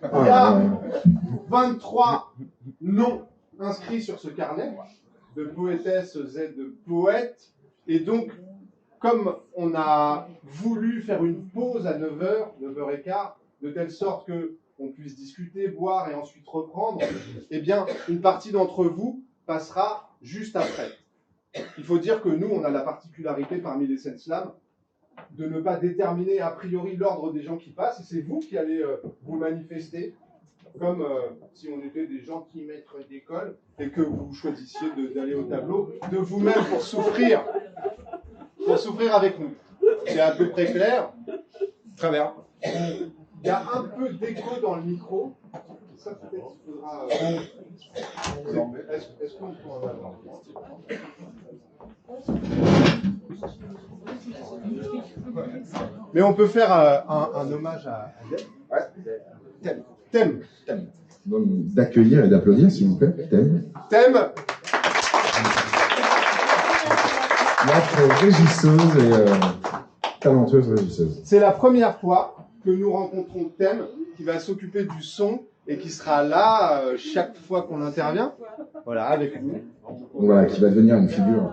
Il y a 23 noms inscrits sur ce carnet de poétesses et de poètes. Et donc, comme on a voulu faire une pause à 9h, 9h15, de telle sorte qu'on puisse discuter, boire et ensuite reprendre, eh bien, une partie d'entre vous passera juste après. Il faut dire que nous, on a la particularité parmi les scènes slam de ne pas déterminer a priori l'ordre des gens qui passent, et c'est vous qui allez vous manifester, comme si on était des gentils maîtres d'école, et que vous choisissiez d'aller au tableau de vous-même pour souffrir avec nous. C'est à peu près clair. Très bien. Il y a un peu d'écho dans le micro. Ça, peut-être, il faudra... Est-ce qu'on peut en avoir? Mais on peut faire un hommage à Thème. Thème. Donc, d'accueillir et d'applaudir, s'il vous plaît. Thème. Notre régisseuse et talentueuse régisseuse. C'est la première fois que nous rencontrons Thème, qui va s'occuper du son et qui sera là chaque fois qu'on intervient. Voilà, avec nous. Voilà, qui va devenir une figure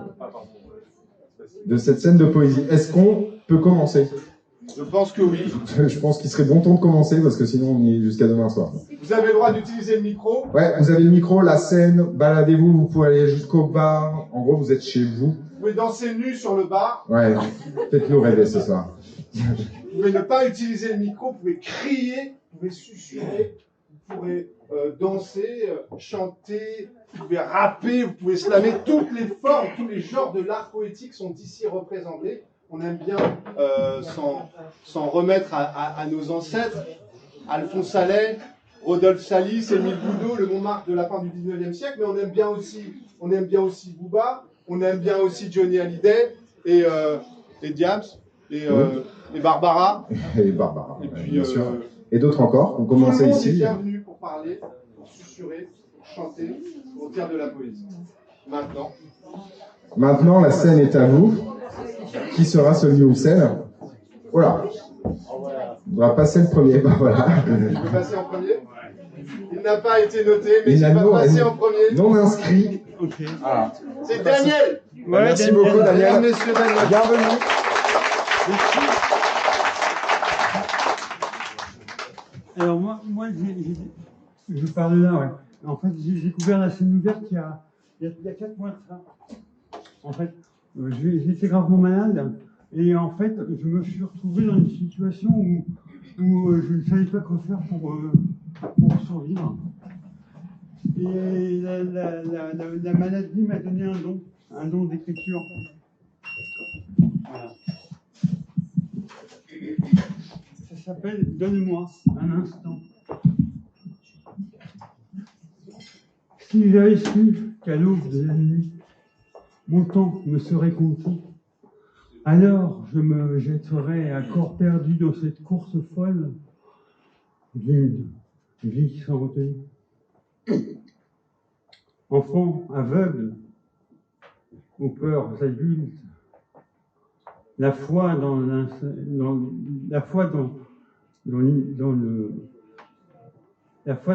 de cette scène de poésie. Est-ce qu'on peut commencer? Je pense que oui. Je pense qu'il serait bon temps de commencer parce que sinon on y est jusqu'à demain soir. Vous avez le droit d'utiliser le micro. Ouais, vous avez le micro, la scène, baladez-vous, vous pouvez aller jusqu'au bar. En gros, vous êtes chez vous. Vous pouvez danser nu sur le bar. Ouais, faites-nous rêver ce soir. Vous pouvez ne pas utiliser le micro, vous pouvez crier, vous pouvez susurrer, vous pourrez danser, chanter, vous pouvez rapper, vous pouvez slammer. Toutes les formes, tous les genres de l'art poétique sont ici représentés. On aime bien s'en remettre à nos ancêtres, Alphonse Allais, Rodolphe Salis, Émile Boudot, le Montmartre de la fin du 19e siècle, mais on aime bien aussi Booba, on aime bien aussi Johnny Hallyday et Diams et Barbara. Et Barbara, et puis, bien sûr. Et d'autres encore, on commence tout le monde ici. est bienvenu pour parler, pour susurrer, pour chanter, pour dire de la poésie. Maintenant, la scène est à vous. Qui sera celui ou celle? Voilà. On va passer le premier. Ben voilà. Il veut passer en premier. Il n'a pas été noté, mais il va passer en premier. Non inscrit. Ok. Voilà. C'est Daniel. Ouais, merci Daniel. beaucoup, Daniel. Messieurs, Daniel. Bienvenue. Alors moi je parle là, ouais. En fait, j'ai découvert la scène ouverte il y a 4 mois de ça. En fait, j'étais gravement malade et en fait, je me suis retrouvé dans une situation où je ne savais pas quoi faire pour survivre. Et la maladie m'a donné un don d'écriture. Voilà. Ça s'appelle « Donne-moi un instant ». Si j'avais su qu'à l'aube de la nuit, mon temps me serait compté, alors je me jetterais à corps perdu dans cette course folle d'une vie sans retenue. Enfant aveugle aux peurs adultes, la foi dans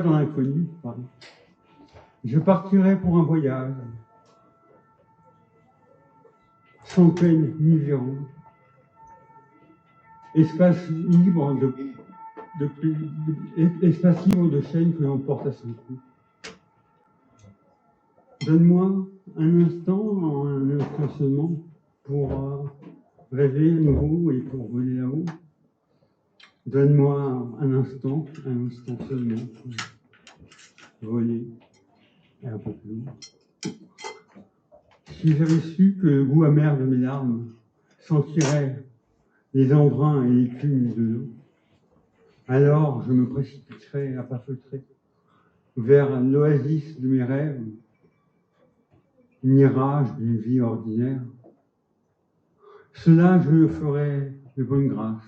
l'inconnu, pardon. Je partirai pour un voyage, sans peine ni verrou, espace libre de chaînes que l'on porte à son cou. Donne-moi un instant seulement, pour rêver à nouveau et pour voler là-haut. Donne-moi un instant seulement, pour voler et un peu plus loin. Si j'avais su que le goût amer de mes larmes sentirait les embruns et l'écume de l'eau, alors je me précipiterais à pas feutrer vers l'oasis de mes rêves, mirage d'une vie ordinaire. Cela, je le ferai de bonne grâce,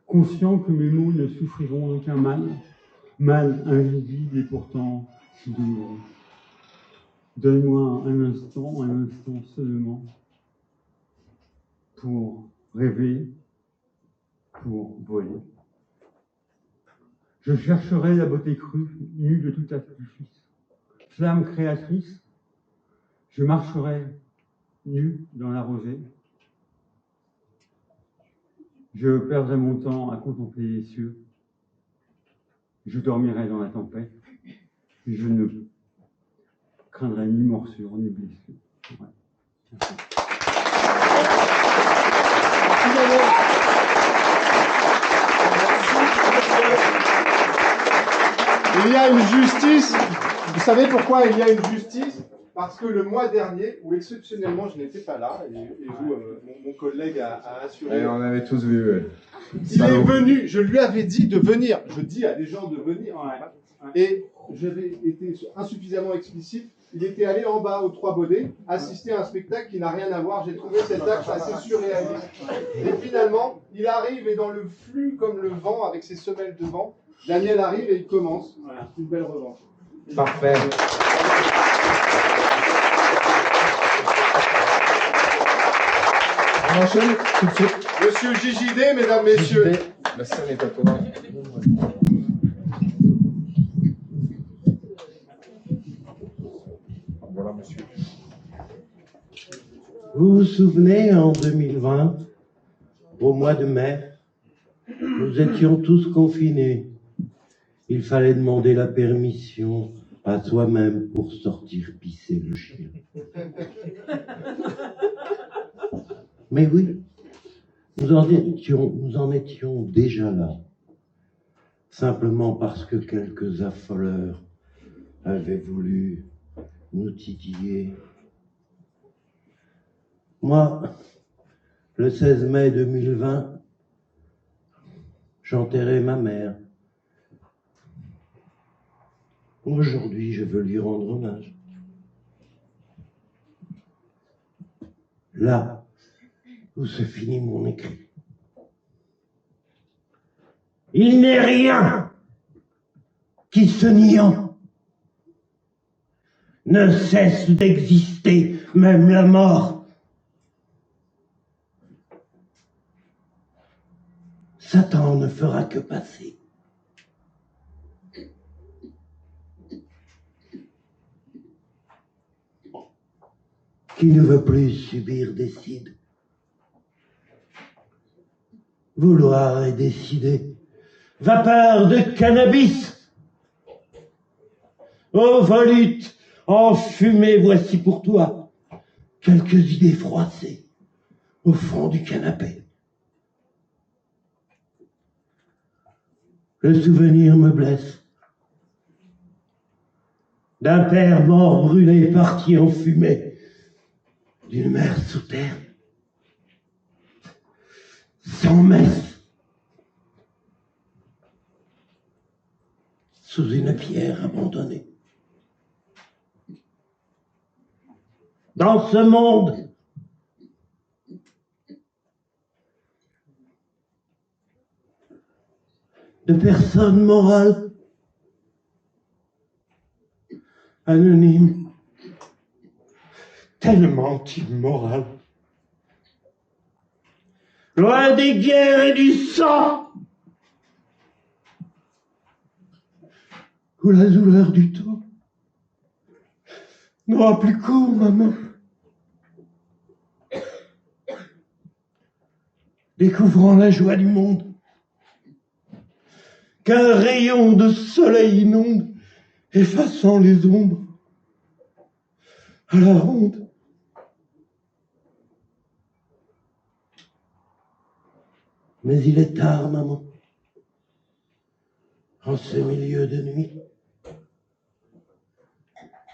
conscient que mes mots ne souffriront aucun mal invisible et pourtant si douloureux. Donne-moi un instant seulement, pour rêver, pour voler. Je chercherai la beauté crue, nue de tout artifice. Flamme créatrice, je marcherai nu dans la rosée. Je perdrai mon temps à contempler les cieux. Je dormirai dans la tempête. Je ne craindrai ni morsure ni blessure. Ouais. Merci. Il y a une justice. Vous savez pourquoi il y a une justice? Parce que le mois dernier, où exceptionnellement je n'étais pas là, et vous, mon collègue a assuré. Et on avait tous vu. Il est venu, je lui avais dit de venir. Je dis à des gens de venir. Et j'avais été insuffisamment explicite. Il était allé en bas aux Trois Baudets, assister à un spectacle qui n'a rien à voir. J'ai trouvé cet acte assez surréaliste. Et finalement, il arrive et dans le flux comme le vent, avec ses semelles de vent, Daniel arrive et il commence. Voilà, c'est une belle revanche. Parfait. On enchaîne tout de suite. Monsieur JJD, mesdames, messieurs. La scène est à toi. Voilà, monsieur. Vous vous souvenez, en 2020, au mois de mai, nous étions tous confinés. Il fallait demander la permission à soi-même pour sortir pisser le chien. Mais oui, nous en étions déjà là, simplement parce que quelques affoleurs avaient voulu nous titiller. Moi, le 16 mai 2020, j'enterrais ma mère. Aujourd'hui, je veux lui rendre hommage. Là où se finit mon écrit. Il n'est rien qui, se niant, ne cesse d'exister, même la mort. Satan ne fera que passer. Qui ne veut plus subir décide. Vouloir et décider. Vapeur de cannabis. Ô volute, enfumée, voici pour toi quelques idées froissées au fond du canapé. Le souvenir me blesse d'un père mort brûlé, parti en fumée, d'une mère sous terre, sans messe, sous une pierre abandonnée. Dans ce monde, de personnes morales, anonymes, tellement immorales, loin des guerres et du sang, où la douleur du temps n'aura plus cours, maman. Découvrant la joie du monde, qu'un rayon de soleil inonde, effaçant les ombres à la ronde. Mais il est tard, maman, en ce milieu de nuit,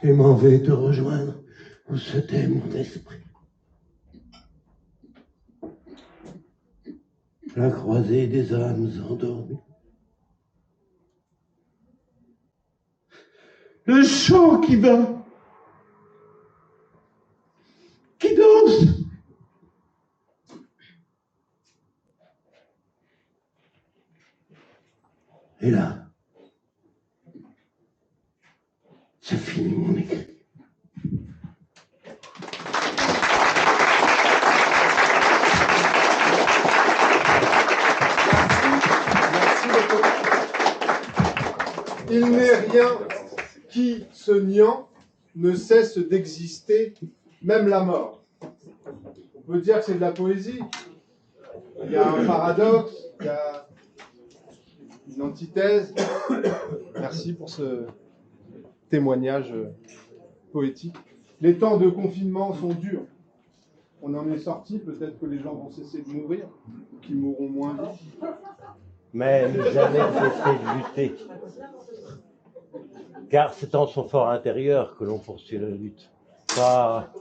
et m'en vais te rejoindre où se tait mon esprit. La croisée des âmes endormies. Le chant qui bat, qui danse. Et là, ça finit mon écrit. Merci beaucoup. Il n'est rien qui, se niant, ne cesse d'exister, même la mort. On peut dire que c'est de la poésie. Il y a un paradoxe, il y a une antithèse. Merci pour ce témoignage poétique. Les temps de confinement sont durs. On en est sorti, peut-être que les gens vont cesser de mourir, ou qu'ils mourront moins vite. Mais ne jamais cesser de lutter. Car c'est en son fort intérieur que l'on poursuit la lutte. Pas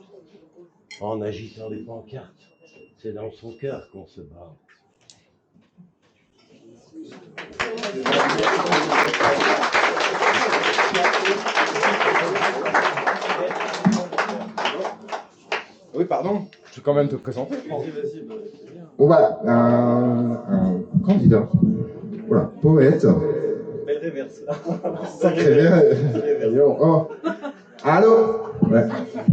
en agitant des pancartes. C'est dans son cœur qu'on se bat. Oui, pardon, je vais quand même te présenter. Bon, voilà, un candidat. Voilà, poète. Belle réverse. Sacré Oh, allô ouais.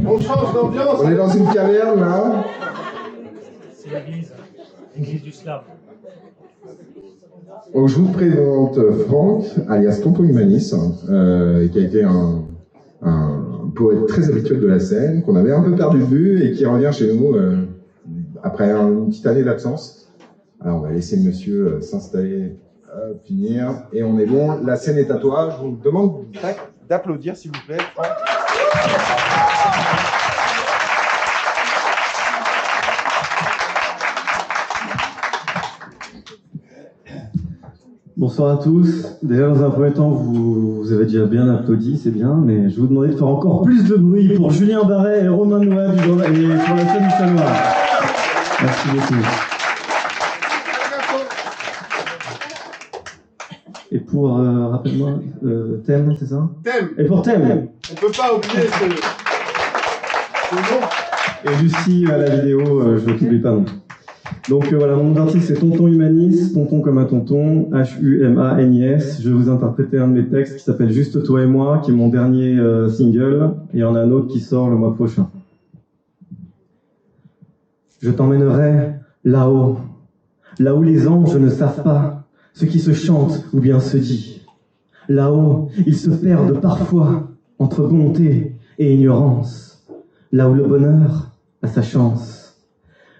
On change d'ambiance. On est dans une caverne, là. C'est l'église du Slave. Donc, je vous présente Franck, alias Tonton Humanis, qui a été un poète très habituel de la scène, qu'on avait un peu perdu de vue et qui revient chez nous après une petite année d'absence. Alors, on va laisser le monsieur s'installer, finir, et on est bon. La scène est à toi. Je vous demande d'applaudir, s'il vous plaît. Bonsoir à tous. Déjà, dans un premier temps, vous avez déjà bien applaudi, c'est bien, mais je vais vous demander de faire encore plus de bruit pour Julien Barret et Romain Noël et pour la scène du Chat Noir. Merci beaucoup. Et pour, rappelle-moi, thème, c'est ça? Thème. Et pour thème. On peut pas oublier ce nom. Et Lucie à la vidéo, je ne t'oublie pas non plus. Donc voilà, mon nom d'artiste c'est Tonton Humanis, tonton comme un tonton, H-U-M-A-N-I-S. Je vais vous interpréter un de mes textes qui s'appelle Juste toi et moi, qui est mon dernier single, et il y en a un autre qui sort le mois prochain. Je t'emmènerai là-haut, là où les anges ne savent pas ce qui se chante ou bien se dit. Là-haut, ils se perdent parfois entre bonté et ignorance, là où le bonheur a sa chance.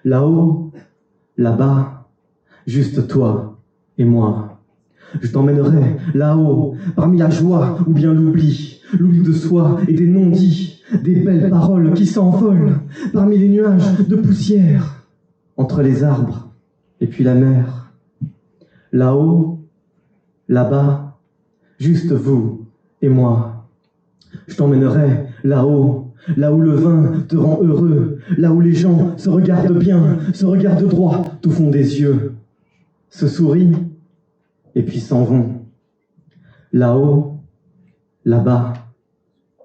Là-haut, là-bas, juste toi et moi. Je t'emmènerai là-haut, parmi la joie ou bien l'oubli de soi et des non-dits, des belles paroles qui s'envolent, parmi les nuages de poussière, entre les arbres et puis la mer. Là-haut, là-bas, juste vous et moi. Je t'emmènerai là-haut, là où le vin te rend heureux, là où les gens se regardent bien, se regardent droit au fond des yeux, se sourient et puis s'en vont. Là-haut, là-bas,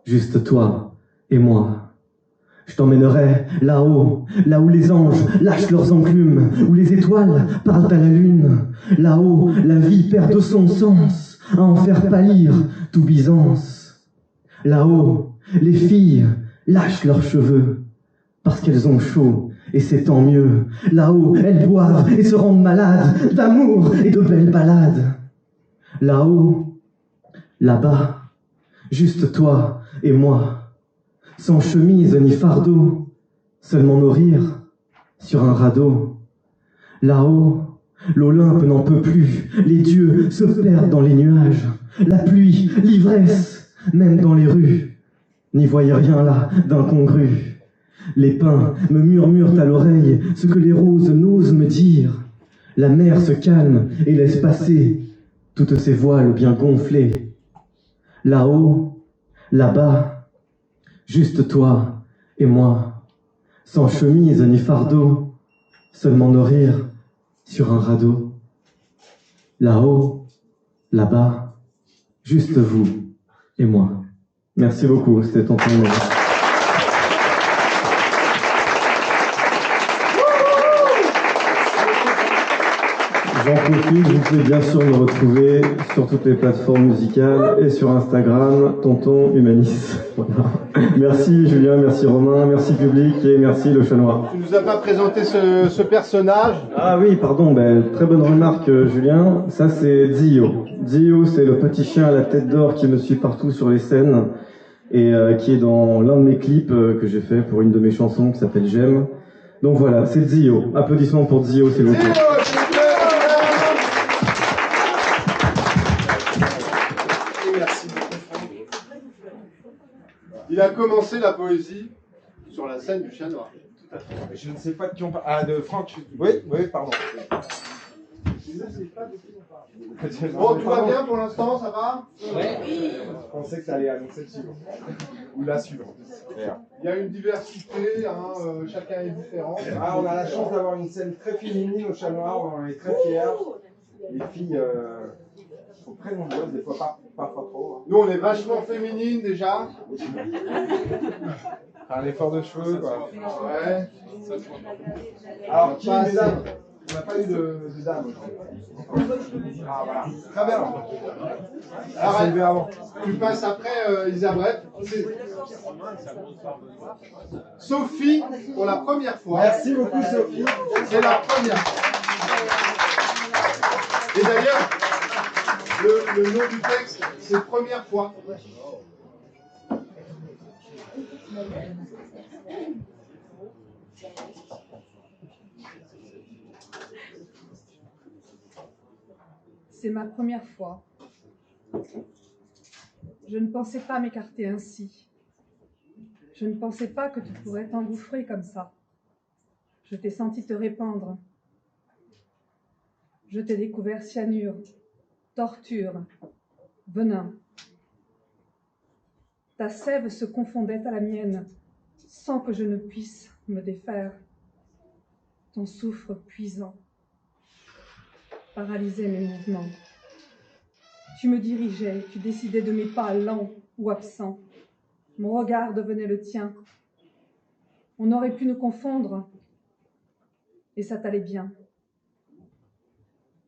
juste toi et moi. Je t'emmènerai là-haut, là où les anges lâchent leurs enclumes, où les étoiles parlent à la lune. Là-haut, la vie perd de son sens, à en faire pâlir tout Byzance. Là-haut, les filles lâchent leurs cheveux, parce qu'elles ont chaud, et c'est tant mieux. Là-haut, elles boivent et se rendent malades, d'amour et de belles balades. Là-haut, là-bas, juste toi et moi, sans chemise ni fardeau, seulement nos rires sur un radeau. Là-haut, l'Olympe n'en peut plus, les dieux se perdent dans les nuages, la pluie, l'ivresse, même dans les rues. N'y voyez rien là d'incongru. Les pins me murmurent à l'oreille ce que les roses n'osent me dire. La mer se calme et laisse passer toutes ces voiles bien gonflées. Là-haut, là-bas, juste toi et moi, sans chemise ni fardeau, seulement nos rires sur un radeau. Là-haut, là-bas, juste vous et moi. Merci beaucoup, c'était Tonton Humanis. J'en profite, vous pouvez bien sûr me retrouver sur toutes les plateformes musicales et sur Instagram, Tonton Humanis. Voilà. Merci Julien, merci Romain, merci public et merci le chat noir. Tu nous as pas présenté ce personnage. Ah oui, pardon, très bonne remarque Julien, ça c'est Dio. Dio, c'est le petit chien à la tête d'or qui me suit partout sur les scènes et qui est dans l'un de mes clips que j'ai fait pour une de mes chansons qui s'appelle J'aime. Donc voilà, c'est Dio. Applaudissements pour Dio, s'il vous plaît. Merci beaucoup, Franck. Il a commencé la poésie sur la scène du Chat Noir. Je ne sais pas de qui on parle. Ah, de Franck. Oui, pardon. Bon, tout va bien pour l'instant, ça va? Je pensais que tu allais annoncer le suivant. Ou la suivante. Il y a une diversité, chacun est différent. Ah, on a la chance d'avoir une scène très féminine au Chat Noir, on en est très fiers. Les filles sont très nombreuses, des fois parfois trop. Nous, on est vachement féminines déjà. Un effort de cheveux, quoi. Ouais. Alors, qui est mesdames? On n'a pas eu de dames. Ah, voilà. Très bien. Alors, tu passes après Isabelle. Sophie, pour la première fois. Merci beaucoup, Sophie. C'est la première fois. Et d'ailleurs, le nom du texte, c'est première fois. C'est ma première fois. Je ne pensais pas m'écarter ainsi. Je ne pensais pas que tu pourrais t'engouffrer comme ça. Je t'ai senti te répandre. Je t'ai découvert cyanure, torture, venin. Ta sève se confondait à la mienne, sans que je ne puisse me défaire. Ton souffle puisant paralysait mes mouvements. Tu me dirigeais, tu décidais de mes pas lents ou absents. Mon regard devenait le tien. On aurait pu nous confondre, et ça t'allait bien.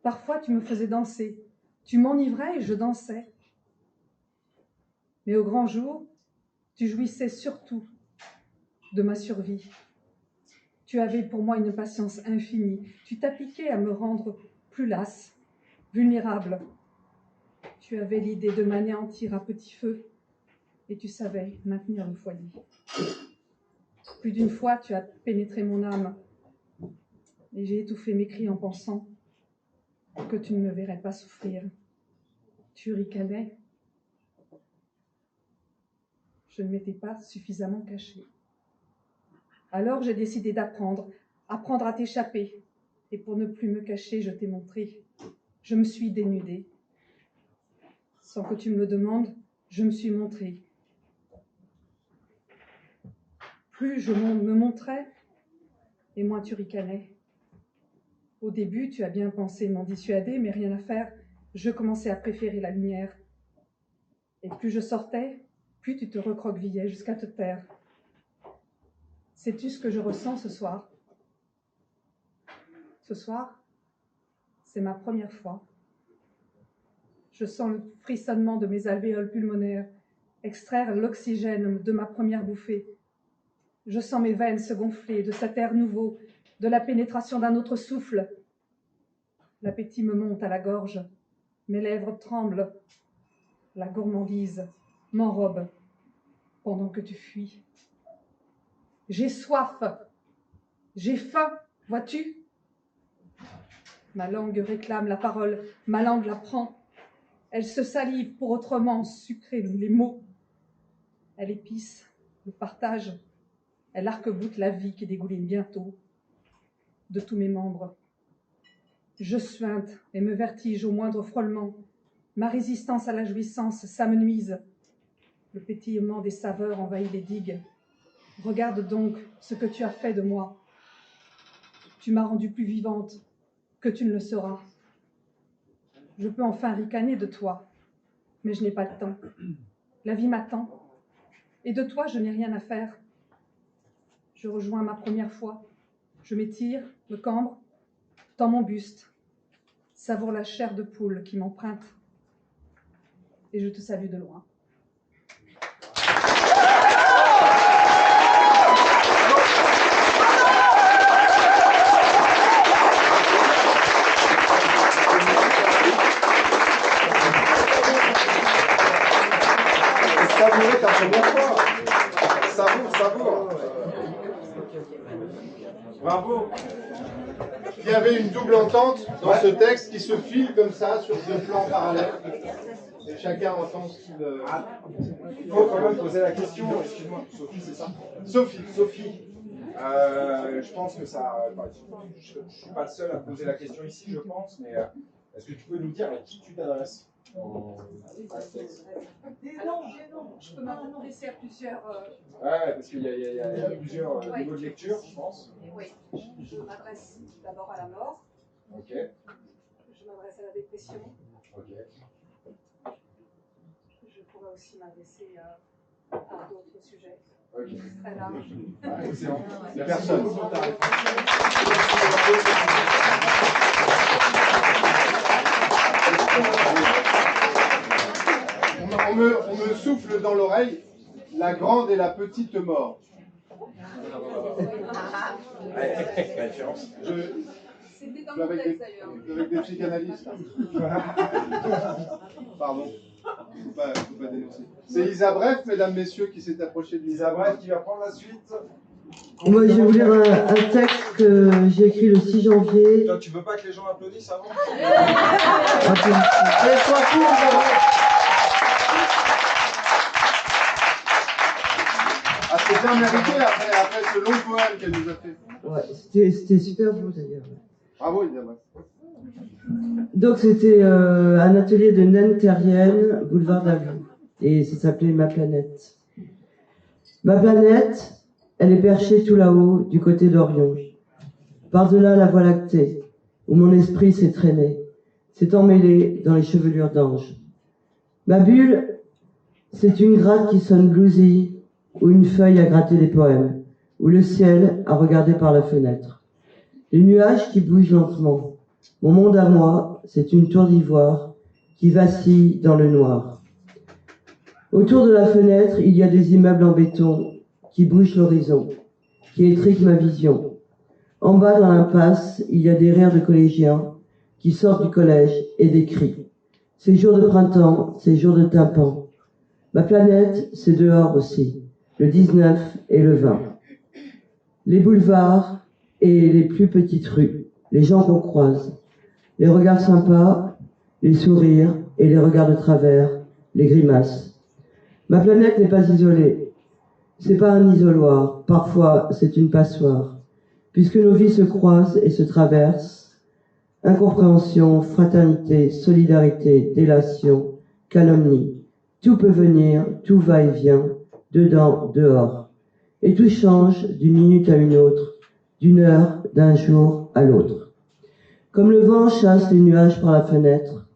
Parfois, tu me faisais danser. Tu m'enivrais et je dansais. Mais au grand jour, tu jouissais surtout de ma survie. Tu avais pour moi une patience infinie. Tu t'appliquais à me rendre plus lasse, vulnérable. Tu avais l'idée de m'anéantir à petit feu et tu savais maintenir le foyer. Plus d'une fois, tu as pénétré mon âme et j'ai étouffé mes cris en pensant que tu ne me verrais pas souffrir. Tu ricanais. Je ne m'étais pas suffisamment cachée. Alors j'ai décidé apprendre à t'échapper. Et pour ne plus me cacher, je t'ai montré. Je me suis dénudée. Sans que tu me le demandes, je me suis montrée. Plus je me montrais, et moins tu ricanais. Au début, tu as bien pensé m'en dissuader, mais rien à faire. Je commençais à préférer la lumière. Et plus je sortais, plus tu te recroquevillais jusqu'à te taire. Sais-tu ce que je ressens ce soir? Ce soir, c'est ma première fois. Je sens le frissonnement de mes alvéoles pulmonaires, extraire l'oxygène de ma première bouffée. Je sens mes veines se gonfler de cet air nouveau, de la pénétration d'un autre souffle. L'appétit me monte à la gorge, mes lèvres tremblent. La gourmandise m'enrobe pendant que tu fuis. J'ai soif, j'ai faim, vois-tu? Ma langue réclame la parole, ma langue la prend. Elle se salive pour autrement sucrer les mots. Elle épice le partage. Elle arc-boute la vie qui dégouline bientôt de tous mes membres. Je suinte et me vertige au moindre frôlement. Ma résistance à la jouissance s'amenuise. Le pétillement des saveurs envahit les digues. Regarde donc ce que tu as fait de moi. Tu m'as rendue plus vivante que tu ne le seras. Je peux enfin ricaner de toi, mais je n'ai pas le temps. La vie m'attend, et de toi, je n'ai rien à faire. Je rejoins ma première fois. Je m'étire, me cambre, tends mon buste. savoure la chair de poule qui m'emprunte. Et je te salue de loin. Savourer ta première fois. Savoure. Bravo. Il y avait une double entente dans ce texte qui se file comme ça sur deux plans parallèles. Et chacun entend ce qu'il... Il faut quand même poser la question. Excuse-moi, Sophie, c'est ça? Sophie. Je pense que ça... je ne suis pas le seul à poser la question ici, je pense, mais est-ce que tu peux nous dire à qui tu t'adresses? Non, je peux m'adresser à plusieurs... Ouais, parce qu'il y a plusieurs niveaux de lecture, je pense. Oui, je m'adresse d'abord à la mort. Ok. Je m'adresse à la dépression. Ok. Je pourrais aussi m'adresser à d'autres sujets. Ok. Très large. Ah, excellent. Personne. On me souffle dans l'oreille la grande et la petite mort. Quelle chance. C'était dans Je mon avec texte d'ailleurs. avec des psychanalystes. Pardon. Faut pas dénoncer. C'est Lisa Bref, mesdames, messieurs, qui s'est approchée de Lisa Bref qui va prendre la suite. Moi, je vais vous lire un texte que j'ai écrit le 6 janvier. Toi, tu veux pas que les gens applaudissent avant? Allez, sois court, Lisa Bref. Ah, c'est bien mérité après ce long poème qu'elle nous a fait. Ouais, c'était super beau d'ailleurs. Bravo, Lisa Bref. Donc c'était un atelier de naine terrienne, boulevard d'Avlon. Et ça s'appelait Ma planète. Ma planète, elle est perchée tout là-haut, du côté d'Orion. Par-delà la Voie lactée, où mon esprit s'est traîné, s'est emmêlé dans les chevelures d'ange. Ma bulle, c'est une gratte qui sonne bluesy, ou une feuille à gratter des poèmes, ou le ciel à regarder par la fenêtre. Les nuages qui bougent lentement. Mon monde à moi, c'est une tour d'ivoire qui vacille dans le noir. Autour de la fenêtre, il y a des immeubles en béton qui bouchent l'horizon, qui étriquent ma vision. En bas, dans l'impasse, il y a des rires de collégiens qui sortent du collège et des cris. Ces jours de printemps, ces jours de tympan. Ma planète, c'est dehors aussi, le 19 et le 20. Les boulevards et les plus petites rues, les gens qu'on croise, les regards sympas, les sourires et les regards de travers, les grimaces. Ma planète n'est pas isolée. C'est pas un isoloir, parfois c'est une passoire. Puisque nos vies se croisent et se traversent, incompréhension, fraternité, solidarité, délation, calomnie, tout peut venir, tout va et vient, dedans, dehors. Et tout change d'une minute à une autre, d'une heure, d'un jour à l'autre. Comme le vent chasse les nuages par la fenêtre,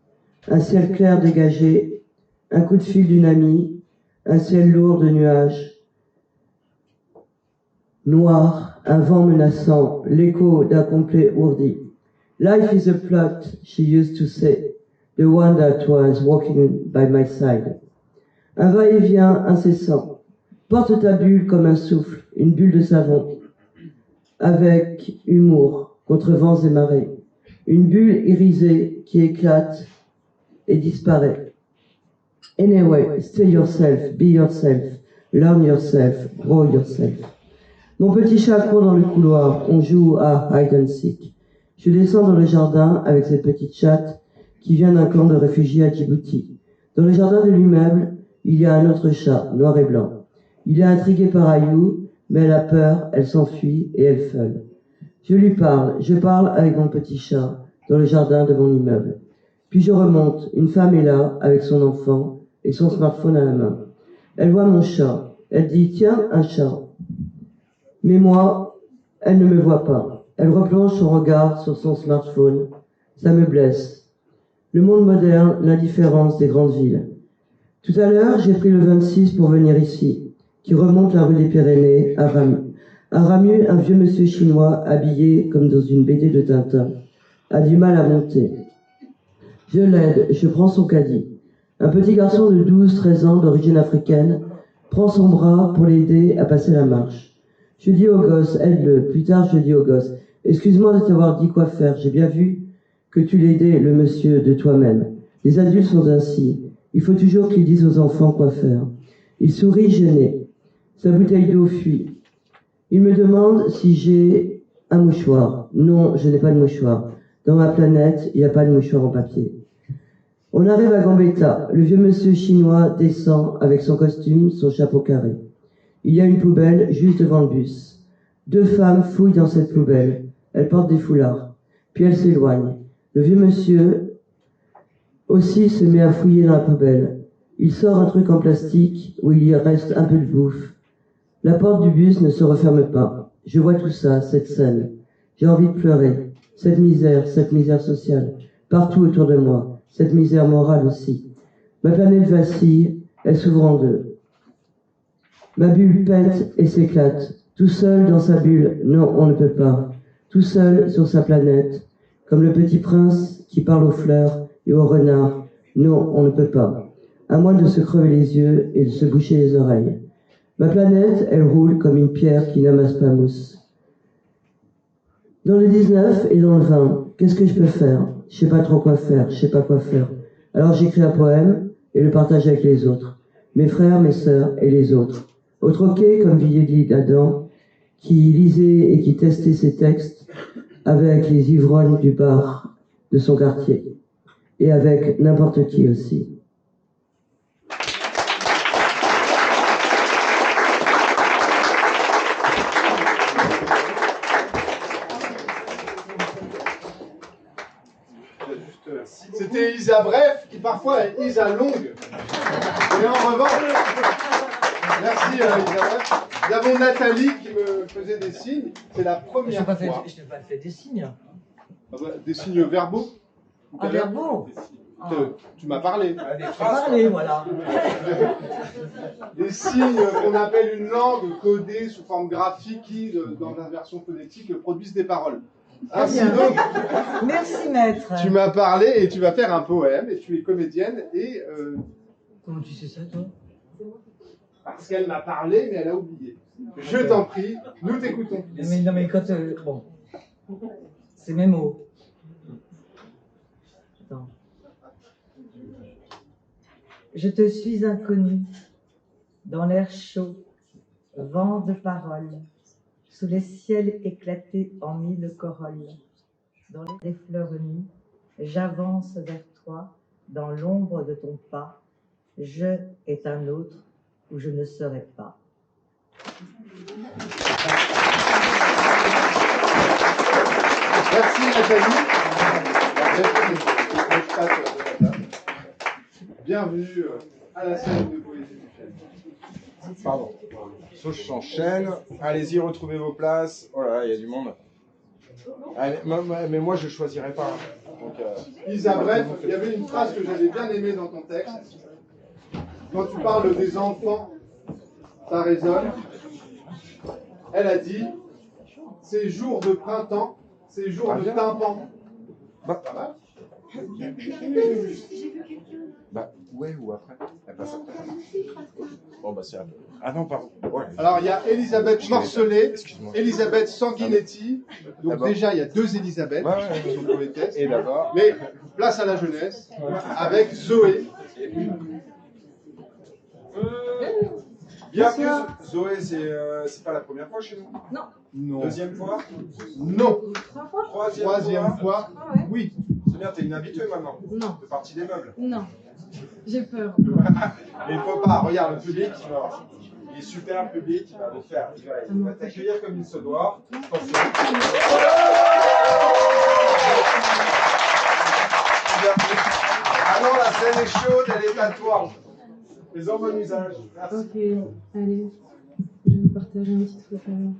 un ciel clair dégagé, un coup de fil d'une amie, un ciel lourd de nuages, noir, un vent menaçant, l'écho d'un complet ourdi. Life is a plot, she used to say, the one that was walking by my side. Un va-et-vient incessant. Porte ta bulle comme un souffle, une bulle de savon, avec humour, contre vents et marées. Une bulle irisée qui éclate et disparaît. Anyway, stay yourself, be yourself, learn yourself, grow yourself. Mon petit chat court dans le couloir, on joue à hide and seek. Je descends dans le jardin avec cette petite chatte qui vient d'un camp de réfugiés à Djibouti. Dans le jardin de l'immeuble, il y a un autre chat, noir et blanc. Il est intrigué par Ayou, mais elle a peur, elle s'enfuit et elle feule. Je parle avec mon petit chat dans le jardin de mon immeuble. Puis je remonte, une femme est là avec son enfant et son smartphone à la main. Elle voit mon chat, elle dit « Tiens, un chat ». Mais moi, elle ne me voit pas. Elle replonge son regard sur son smartphone. Ça me blesse. Le monde moderne, l'indifférence des grandes villes. Tout à l'heure, j'ai pris le 26 pour venir ici, qui remonte la rue des Pyrénées, à Ramu. À Ramu, un vieux monsieur chinois, habillé comme dans une BD de Tintin, a du mal à monter. Je l'aide, je prends son caddie. Un petit garçon de 12-13 ans d'origine africaine prend son bras pour l'aider à passer la marche. Je dis au gosse, aide-le. Plus tard, je dis au gosse, excuse-moi de t'avoir dit quoi faire, j'ai bien vu que tu l'aidais, le monsieur, de toi-même. Les adultes sont ainsi. Il faut toujours qu'ils disent aux enfants quoi faire. Il sourit gêné. Sa bouteille d'eau fuit. Il me demande si j'ai un mouchoir. Non, je n'ai pas de mouchoir. Dans ma planète, il n'y a pas de mouchoir en papier. On arrive à Gambetta. Le vieux monsieur chinois descend avec son costume, son chapeau carré. Il y a une poubelle juste devant le bus. 2 femmes fouillent dans cette poubelle. Elles portent des foulards. Puis elles s'éloignent. Le vieux monsieur aussi se met à fouiller dans la poubelle. Il sort un truc en plastique où il y reste un peu de bouffe. La porte du bus ne se referme pas. Je vois tout ça, cette scène. J'ai envie de pleurer. Cette misère sociale, partout autour de moi. Cette misère morale aussi. Ma planète vacille, elle s'ouvre en deux. Ma bulle pète et s'éclate. Tout seul dans sa bulle, non, on ne peut pas. Tout seul sur sa planète, comme le petit prince qui parle aux fleurs et aux renards, non, on ne peut pas. À moins de se crever les yeux et de se boucher les oreilles. Ma planète, elle roule comme une pierre qui n'amasse pas mousse. Dans le 19 et dans le 20, qu'est-ce que je peux faire? Je sais pas trop quoi faire, je sais pas quoi faire. Alors j'écris un poème et le partage avec les autres. Mes frères, mes sœurs et les autres. Au troquet, comme Villiers d'Adam, qui lisait et qui testait ses textes avec les ivrognes du bar de son quartier. Et avec n'importe qui aussi. C'était Isa bref, qui parfois est Isa longue. Et en revanche, merci Isa bref. Nous avons Nathalie qui me faisait des signes. C'est la première fois. Je n'ai pas fait des signes. Ah bah, des signes verbaux. Ah, verbaux. Tu m'as parlé. Parlé, voilà. Des signes qu'on appelle une langue codée sous forme graphique qui, dans la version phonétique, produisent des paroles. Ainsi donc, merci maître. Tu m'as parlé et tu vas faire un poème et tu es comédienne et... Comment tu sais ça toi? Parce qu'elle m'a parlé mais elle a oublié. Je t'en prie, nous t'écoutons. Non mais quand... bon, c'est mes mots. Attends. Je te suis inconnu, dans l'air chaud, vent de parole, sous les ciels éclatés en 1000 corolles. Dans les fleurs nues, j'avance vers toi, dans l'ombre de ton pas. Je est un autre où je ne serai pas. Merci Nathalie. Bienvenue à la scène de Poésie du Chêne. Pardon. Sauce s'enchaîne. Allez-y, retrouvez vos places. Oh là là, il y a du monde. Allez, mais moi, je ne choisirai pas. Donc, Isa, bref, il y avait une phrase que j'avais bien aimée dans ton texte. Quand tu parles des enfants, ça résonne. Elle a dit « Ces jours de printemps, ces jours de tympan. » Bah, pas mal. Bah, ouais, ou après. Elle passe après. Bon, bah, c'est un peu. Ah non, pardon. Ouais. Alors, il y a Elisabeth Morcelet, Elisabeth Sanguinetti. Donc, déjà, il y a 2 Elisabeth qui sont poétesses. Et d'abord. Mais place à la jeunesse, avec Zoé. Bien que Zoé, c'est pas la première fois chez nous. Non. Non. Deuxième fois. Non. 3 fois. Troisième fois. Ah ouais. Oui. C'est bien, t'es une habituée maintenant. Non. De partie des meubles. Non. J'ai peur. Mais il faut pas, regarde le public, il est super le public, il va vous faire, il va t'accueillir comme il se doit. Attention. Alors la scène est chaude, elle est à toi. Les en bon usage. Merci. Ok, allez, je vais vous partager un petit truc alors.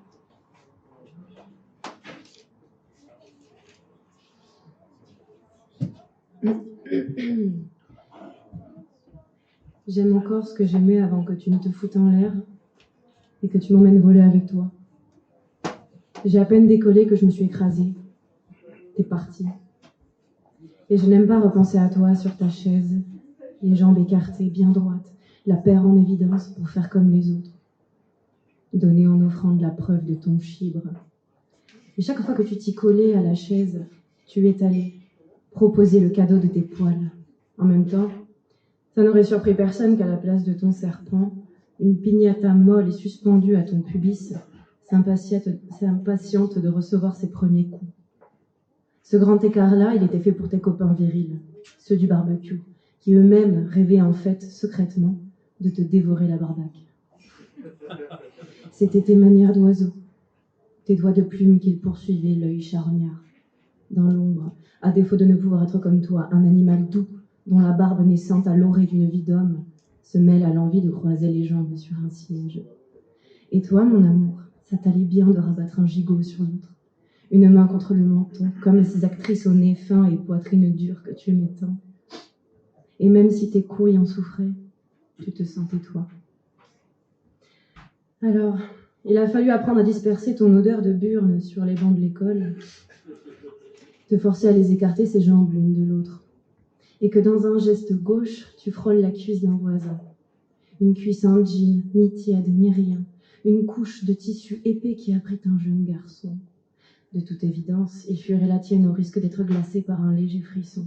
J'aime encore ce que j'aimais avant que tu ne te foutes en l'air et que tu m'emmènes voler avec toi. J'ai à peine décollé que je me suis écrasée. T'es parti. Et je n'aime pas repenser à toi sur ta chaise, les jambes écartées, bien droites, la paire en évidence pour faire comme les autres. Donner en offrande la preuve de ton chibre. Et chaque fois que tu t'y collais à la chaise, tu étalais, proposer le cadeau de tes poils. En même temps, ça n'aurait surpris personne qu'à la place de ton serpent, une piñata molle et suspendue à ton pubis s'impatiente de recevoir ses premiers coups. Ce grand écart-là, il était fait pour tes copains virils, ceux du barbecue, qui eux-mêmes rêvaient en fait, secrètement, de te dévorer la barbaque. C'était tes manières d'oiseau, tes doigts de plume qu'ils poursuivaient, l'œil charognard. Dans l'ombre, à défaut de ne pouvoir être comme toi, un animal doux, dont la barbe naissante à l'orée d'une vie d'homme se mêle à l'envie de croiser les jambes sur un siège. Et toi, mon amour, ça t'allait bien de rabattre un gigot sur l'autre, une main contre le menton, comme ces actrices au nez fin et poitrine dure que tu aimais tant. Et même si tes couilles en souffraient, tu te sentais toi. Alors, il a fallu apprendre à disperser ton odeur de burne sur les bancs de l'école, te forcer à les écarter ses jambes l'une de l'autre, et que dans un geste gauche, tu frôles la cuisse d'un voisin. Une cuisse en jean, ni tiède, ni rien, une couche de tissu épais qui abrite un jeune garçon. De toute évidence, il fuirait la tienne au risque d'être glacé par un léger frisson.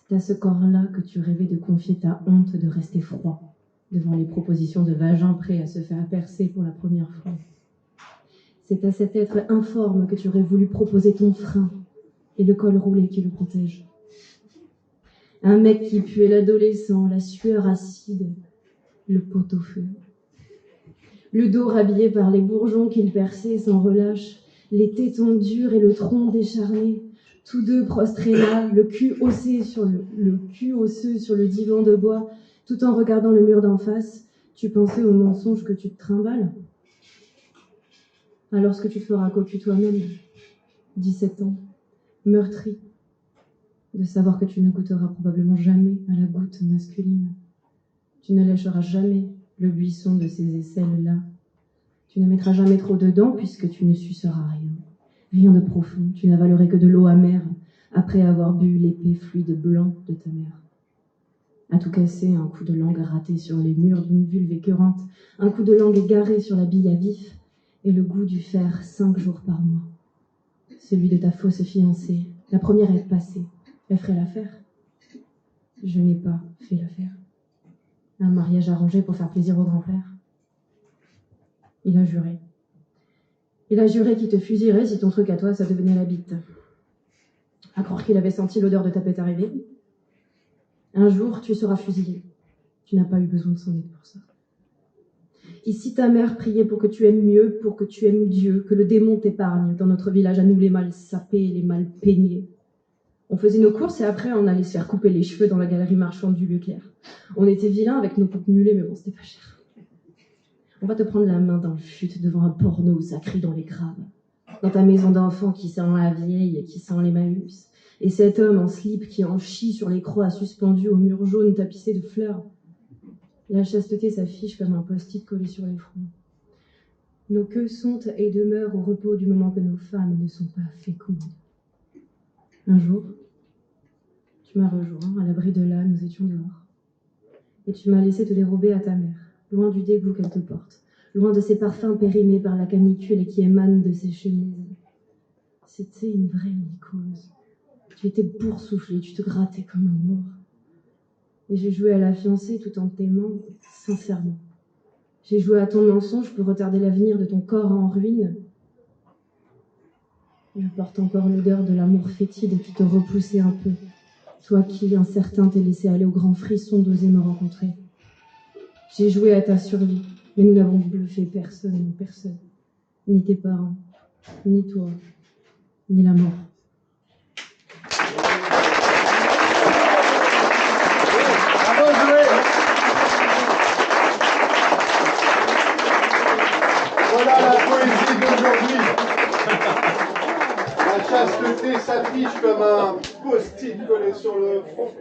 C'est à ce corps-là que tu rêvais de confier ta honte de rester froid devant les propositions de vagin prêt à se faire percer pour la première fois. C'est à cet être informe que tu aurais voulu proposer ton frein et le col roulé qui le protège. Un mec qui puait l'adolescent, la sueur acide, le pot-au-feu. Le dos rhabillé par les bourgeons qu'il perçait sans relâche, les tétons durs et le tronc décharné, tous deux prostrés là, le cul osseux sur le divan de bois, tout en regardant le mur d'en face, tu pensais au mensonge que tu te trimbales. Alors ce que tu te feras cocu toi-même, 17 ans, meurtri, de savoir que tu ne goûteras probablement jamais à la goutte masculine. Tu ne lécheras jamais le buisson de ces aisselles-là. Tu ne mettras jamais trop dedans puisque tu ne suceras rien. Rien de profond, tu n'avalerais que de l'eau amère après avoir bu l'épais fluide blanc de ta mère. À tout casser, un coup de langue raté sur les murs d'une vulve écœurante, un coup de langue égaré sur la bille à vif, et le goût du fer 5 jours par mois. Celui de ta fausse fiancée, la première est passée, elle ferait l'affaire. Je n'ai pas fait l'affaire. Un mariage arrangé pour faire plaisir au grand-père. Il a juré. Il a juré qu'il te fusillerait si ton truc à toi, ça devenait la bite. À croire qu'il avait senti l'odeur de ta pète arriver. Un jour, tu seras fusillé. Tu n'as pas eu besoin de s'en être pour ça. Ici, ta mère priait pour que tu aimes mieux, pour que tu aimes Dieu, que le démon t'épargne dans notre village, à nous les mal sapés, les mal peignés. On faisait nos courses et après, on allait se faire couper les cheveux dans la galerie marchande du Leclerc. On était vilains avec nos coupes mulets, mais bon, c'était pas cher. On va te prendre la main dans le fut devant un porno où ça crie dans les crabes. Dans ta maison d'enfant qui sent la vieille et qui sent l'Emmaüs. Et cet homme en slip qui en chie sur les croix suspendues au mur jaune tapissé de fleurs. La chasteté s'affiche comme un post-it collé sur les fronts. Nos queues sont et demeurent au repos du moment que nos femmes ne sont pas fécondes. Un jour, tu m'as rejoint, à l'abri de là, nous étions dehors. Et tu m'as laissé te dérober à ta mère, loin du dégoût qu'elle te porte, loin de ces parfums périmés par la canicule et qui émanent de ses chemises. C'était une vraie mycose. Tu étais boursouflé, tu te grattais comme un mort. Et j'ai joué à la fiancée tout en t'aimant sincèrement. J'ai joué à ton mensonge pour retarder l'avenir de ton corps en ruine. Je porte encore l'odeur de l'amour fétide qui te repoussait un peu. Toi qui, incertain, t'es laissé aller au grand frisson d'oser me rencontrer. J'ai joué à ta survie, mais nous n'avons bluffé personne. Ni tes parents, ni toi, ni la mort. Voilà la poésie d'aujourd'hui. La chasteté s'affiche comme un post-it collé sur le front.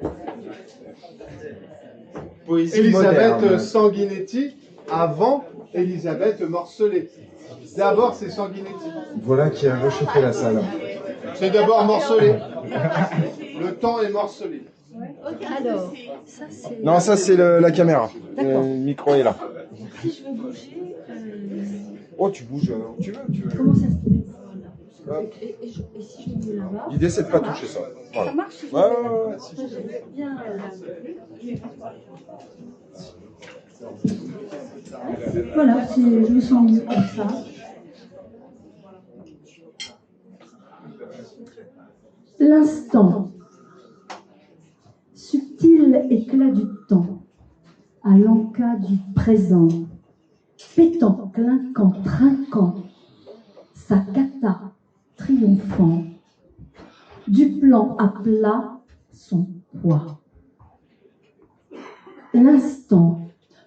Poésie Elisabeth moderne. Sanguinetti avant Elisabeth Morcellet. D'abord, c'est Sanguinetti. Voilà qui a réchauffé la salle. C'est d'abord morcelé. Le temps est morcelé. Alors, ça c'est... Non, ça c'est la caméra. Le micro est là. Si je veux bouger... Oh, tu bouges où tu veux. Comment ça se fait? Et si je me mets là-bas? L'idée c'est de pas toucher ça. Voilà. Ça marche si je Ouais, me mets ouais, là-bas. si. J'aime bien... Voilà, je me sens mieux comme ça. L'instant, subtil éclat du temps, à l'encas du présent, pétant, clinquant, trinquant, sa cata triomphant, du plan à plat son poids. L'instant,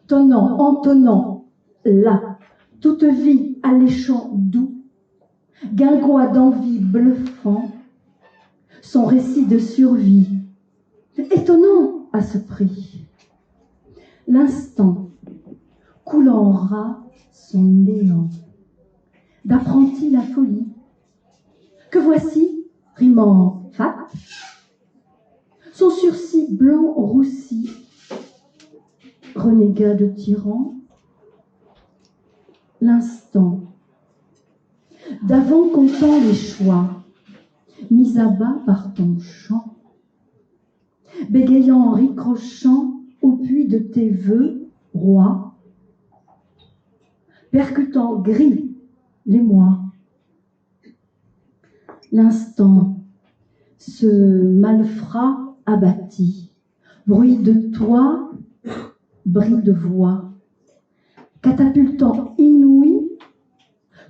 tonnant, entonnant, là, toute vie alléchant doux, guingois d'envie bluffant, son récit de survie, étonnant à ce prix. L'instant, coulant ras son néant, d'apprenti la folie, que voici, rimant fat, son sursis blanc roussi, renégat de tyran. L'instant, d'avant comptant les choix, mis à bas par ton chant, bégayant, ricrochant au puits de tes vœux, roi, percutant gris les mois. L'instant, ce malfrat abattit, bruit de toit, bris de voix, catapultant inouï,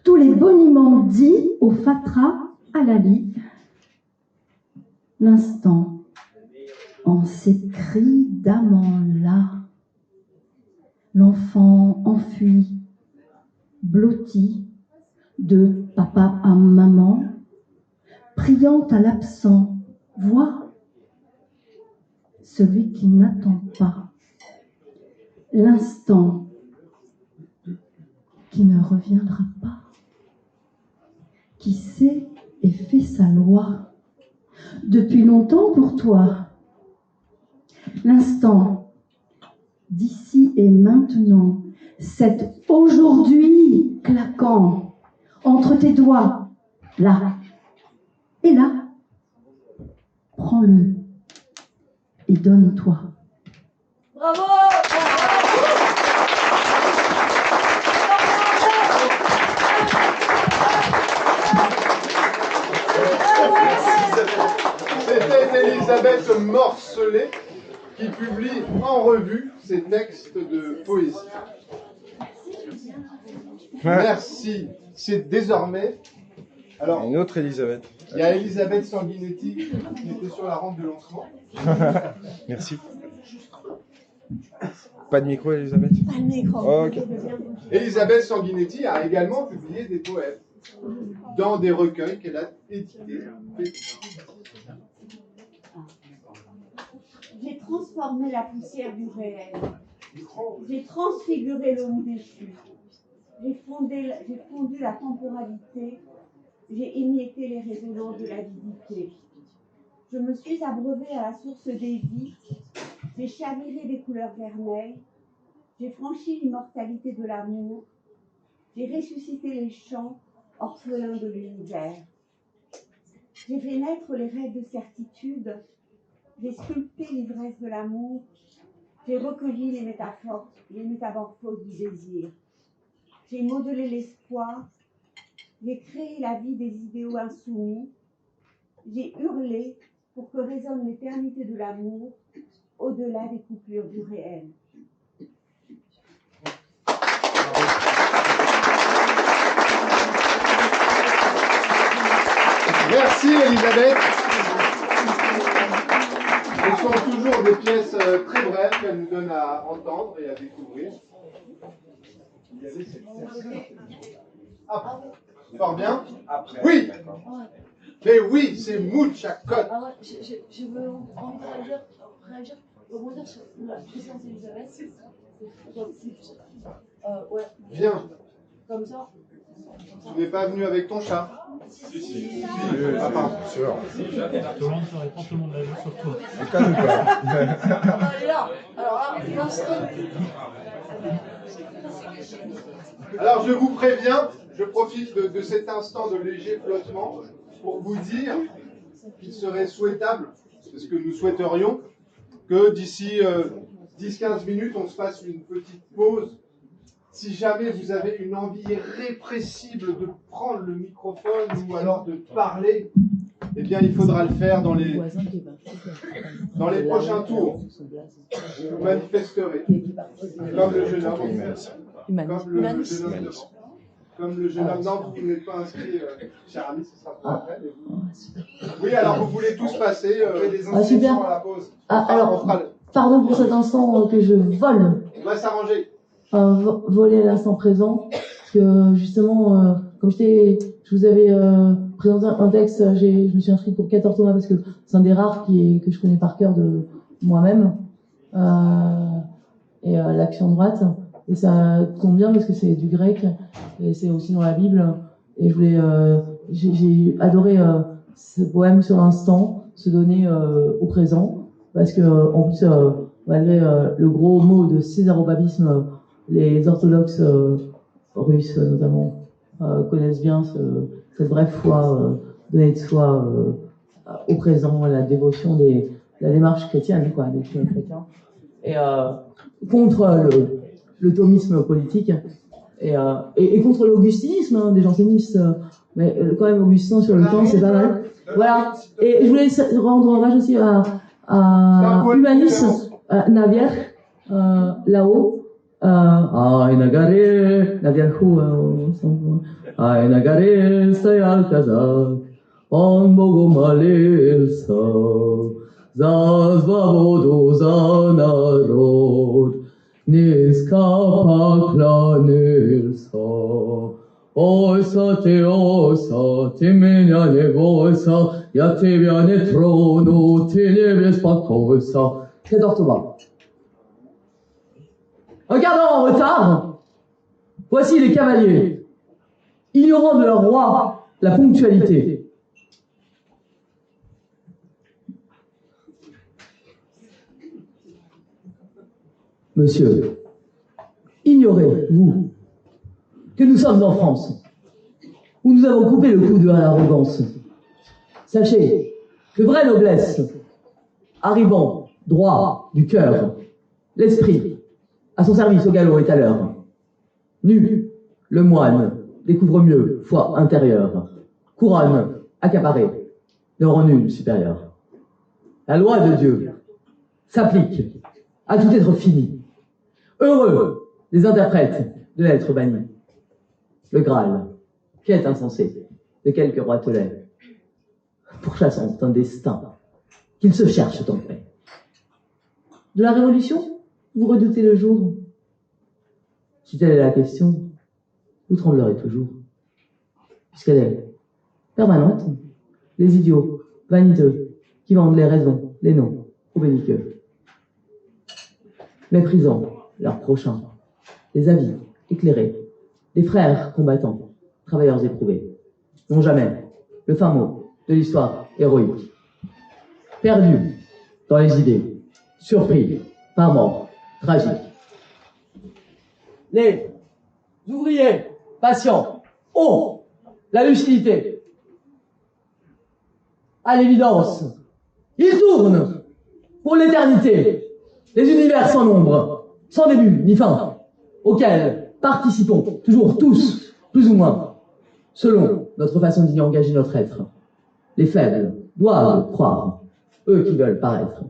tous les boniments dits au fatras à la lie. L'instant, en ces cris d'amant là, l'enfant enfui, blotti, de papa à maman, priant à l'absent, vois celui qui n'attend pas, l'instant qui ne reviendra pas, qui sait et fait sa loi, depuis longtemps pour toi. L'instant, d'ici et maintenant, cet aujourd'hui claquant entre tes doigts, là et là, prends-le et donne-toi. Bravo! C'était Elisabeth Morcellet qui publie en revue ses textes de poésie. Merci. C'est désormais... Alors, une autre Elisabeth. Il y a Elisabeth Sanguinetti qui était sur la rampe de lancement. Merci. Pas de micro, Elisabeth? Pas de micro. Oh, ok. Elisabeth Sanguinetti a également publié des poèmes dans des recueils qu'elle a édités. J'ai transformé la poussière du réel. J'ai transfiguré l'homme déchu. J'ai fondu la temporalité. J'ai émietté les résonances de l'avidité. Je me suis abreuvée à la source des vies. J'ai chaviré les couleurs vermeilles. J'ai franchi l'immortalité de l'amour. J'ai ressuscité les champs orphelins de l'univers. J'ai fait naître les rêves de certitude. J'ai sculpté l'ivresse de l'amour. J'ai recueilli les métamorphoses du désir. J'ai modelé l'espoir. J'ai créé la vie des idéaux insoumis. J'ai hurlé pour que résonne l'éternité de l'amour au-delà des coupures du réel. Merci Elisabeth. Ce sont toujours des pièces très brèves qu'elle nous donne à entendre et à découvrir. Ah, fort bien. Oui. Mais oui, c'est mucha cote. Alors, je veux réagir, rebondir sur la puissance d'Elisabeth. Ouais. Viens. Comme ça. Tu n'es pas venu avec ton chat. Ah, pardon. Sûr. Tout le monde se répond, tout le monde l'a vu, sauf toi. Alors je vous préviens, je profite de cet instant de léger flottement pour vous dire qu'il serait souhaitable, c'est ce que nous souhaiterions, que d'ici 10-15 minutes, on se fasse une petite pause. Si jamais vous avez une envie irrépressible de prendre le microphone ou alors de parler, eh bien il faudra le faire dans les prochains tours. Vous manifesterez, comme le jeune homme. Comme le jeune homme. Non, vous n'êtes pas inscrit, cher ami, ce sera pour après. Oui, alors vous voulez tous passer des inscriptions à la pause. Alors, pardon pour cet instant que je vole. On va s'arranger. Voler à l'instant présent, parce que justement, comme je vous avais présenté un texte, je me suis inscrite pour 14 Thomas parce que c'est un des rares que je connais par cœur de moi-même, et l'action droite, et ça tombe bien parce que c'est du grec et c'est aussi dans la Bible, et j'ai adoré ce poème sur l'instant, se donner au présent, parce que en plus malgré le gros mot de césarobabisme, les orthodoxes russes notamment connaissent bien cette brève foi, donner de soi au présent, la dévotion la démarche chrétienne, quoi, des chrétiens, et contre le thomisme politique, et contre l'augustinisme, des jansénistes, mais quand même Augustin sur le temps, c'est pas mal. Voilà. Et je voulais rendre hommage aussi à Humanis Navier, là-haut. Ay nagare, ay nagare, say alcazar, on bogo malilsa, zazvavodu za narod, niska paklanilsa, osa te меня не бойся, я тебя не трону, ты не беспокойся. C'est Orthoba. Regardant en retard, voici les cavaliers, ignorant de leur roi la ponctualité. Monsieur, ignorez-vous que nous sommes en France, où nous avons coupé le coude à l'arrogance. Sachez que vraie noblesse, arrivant droit du cœur, l'esprit, à son service au galop est à l'heure. Nu, le moine découvre mieux foi intérieure. Couronne, accaparée, ne rend nul supérieur. La loi de Dieu s'applique à tout être fini. Heureux les interprètes de l'être banni. Le Graal, quête insensée de quelques roitelets, pourchassant un destin qu'ils se cherchent en paix. De la Révolution, vous redoutez le jour? Si telle est la question, vous tremblerez toujours, puisqu'elle est permanente. Les idiots, vaniteux, qui vendent les raisons, les noms, aux belliqueux, méprisant leurs prochains, les avis éclairés, les frères combattants, travailleurs éprouvés, n'ont jamais le fin mot de l'histoire héroïque. Perdus dans les idées, surpris par mort tragique. Les ouvriers patients ont la lucidité. À l'évidence, ils tournent pour l'éternité, les univers sans nombre, sans début ni fin, auxquels participons toujours tous, plus ou moins, selon notre façon d'y engager notre être. Les faibles doivent croire, eux qui veulent paraître.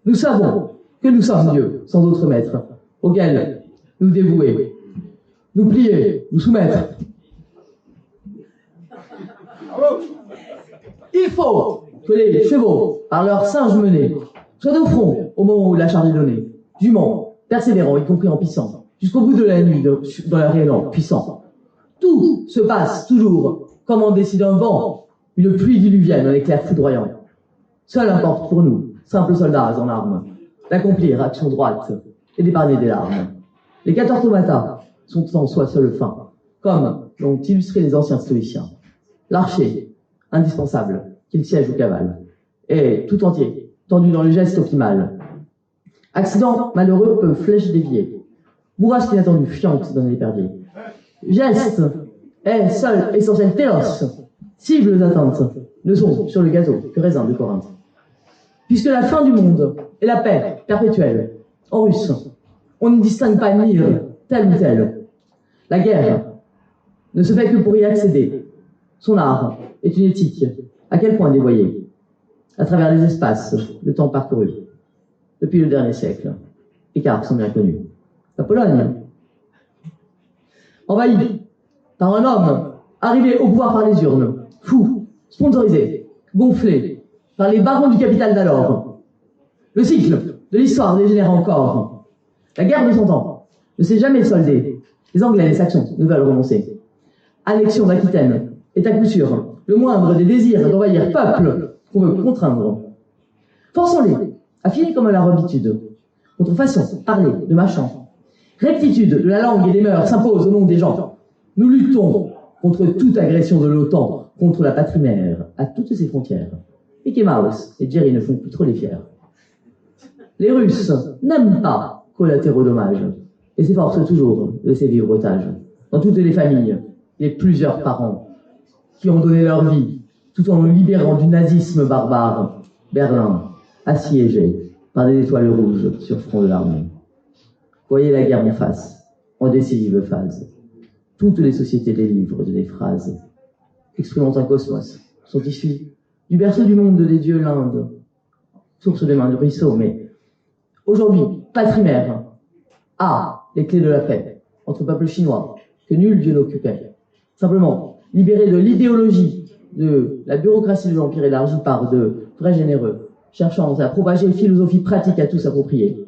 Nous savons que nous sommes Dieu, sans autre maître, auquel nous dévouer, nous plier, nous soumettre. Il faut que les chevaux, par leur singe mené, soient au front au moment où la charge est donnée. Juments, persévérants, y compris en pissant, jusqu'au bout de la nuit, dans leur élan puissant. Tout se passe toujours comme en décide un vent, une pluie diluvienne, un éclair foudroyant. Seul importe pour nous, simples soldats en armes, d'accomplir action droite et d'épargner des larmes. Les 14 Thomata sont en soi seule fin, comme l'ont illustré les anciens stoïciens. l'archer, indispensable, qu'il siège ou cavale, est tout entier, tendu dans le geste optimal. Accident malheureux peut flèche déviée, bourrasque inattendue, fiante dans l'épervier. Geste est seul essentiel télos, cibles atteintes, ne sont sur le gâteau que raisin de Corinthe. Puisque la fin du monde est la paix perpétuelle, en russe, on ne distingue pas Nir, tel ou tel. La guerre ne se fait que pour y accéder. Son art est une éthique, à quel point dévoyée, à travers les espaces, le temps parcouru, depuis le dernier siècle. Écarts sont bien connus. La Pologne, envahie par un homme arrivé au pouvoir par les urnes, fou, sponsorisé, gonflé par les barons du capital d'alors. Le cycle de l'histoire dégénère encore. La guerre de 100 ans ne s'est jamais soldée. Les Anglais et les Saxons ne veulent renoncer. Annexion d'Aquitaine est à coup sûr le moindre des désirs d'envahir peuple qu'on veut contraindre. Forçons-les à finir comme à leur habitude. Contrefaçon, parler de machin. Rectitude de la langue et des mœurs s'impose au nom des gens. Nous luttons contre toute agression de l'OTAN, contre la patrie mère, à toutes ses frontières. Mickey Mouse et Jerry ne font plus trop les fiers. Les Russes n'aiment pas collatéraux dommages et s'efforcent toujours de laisser vivre otages. Dans toutes les familles, il y a plusieurs parents qui ont donné leur vie tout en nous libérant du nazisme barbare. Berlin, assiégé par des étoiles rouges sur front de l'armée. Voyez la guerre en face, en décisive phase. Toutes les sociétés des livres, des phrases, exprimant un cosmos, sont issues du berceau du monde des dieux l'Inde, source des mains du ruisseau, mais aujourd'hui, patrie-mère a les clés de la paix entre peuples chinois que nul dieu n'occupait. Simplement, libéré de l'idéologie de la bureaucratie de l'Empire élargie par de vrais généreux, cherchant à propager une philosophie pratique à tous s'approprier.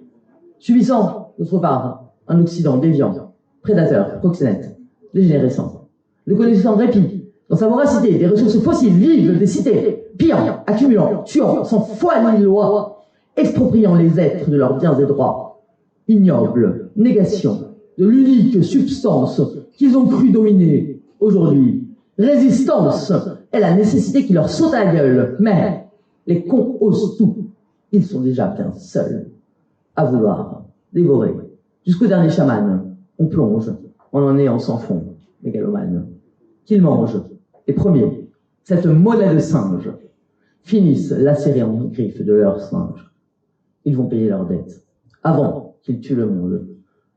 Subissant, d'autre part, un Occident déviant, prédateur, proxénète, dégénérescent. Le connaissant répit, dans sa voracité, des ressources fossiles vives des cités, pillant, accumulant, tuant, sans foi ni loi, expropriant les êtres de leurs biens et droits. Ignoble négation de l'unique substance qu'ils ont cru dominer. Aujourd'hui, résistance est la nécessité qui leur saute à la gueule, mais les cons osent tout. Ils sont déjà bien seuls à vouloir dévorer. Jusqu'au dernier chaman, on plonge en néant sans fond, mégalomane. Qu'ils mangent, les premiers, cette monnaie de singe, finissent lacérés en griffes de leurs singes. Ils vont payer leurs dettes avant qu'ils tuent le monde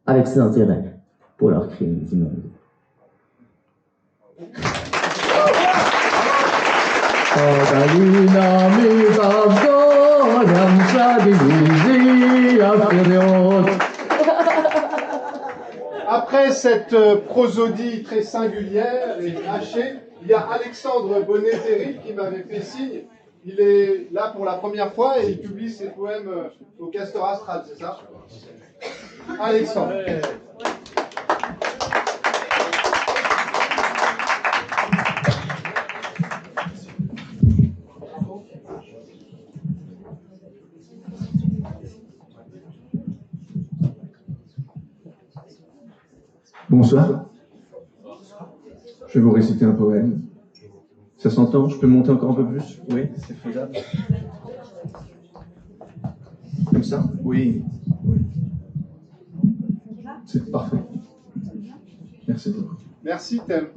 avec ses intérêts pour leurs crimes immondes. Après cette prosodie très singulière et hachée, il y a Alexandre Bonnet-Terry qui m'avait fait signe. Il est là pour la première fois et il publie ses poèmes au Castor Astral, c'est ça? Alexandre. Bonsoir. Je vais vous réciter un poème. Ça s'entend? Je peux monter encore un peu plus? Oui, c'est faisable. Comme ça? Oui. Oui. C'est parfait. Merci beaucoup. Merci, Thème.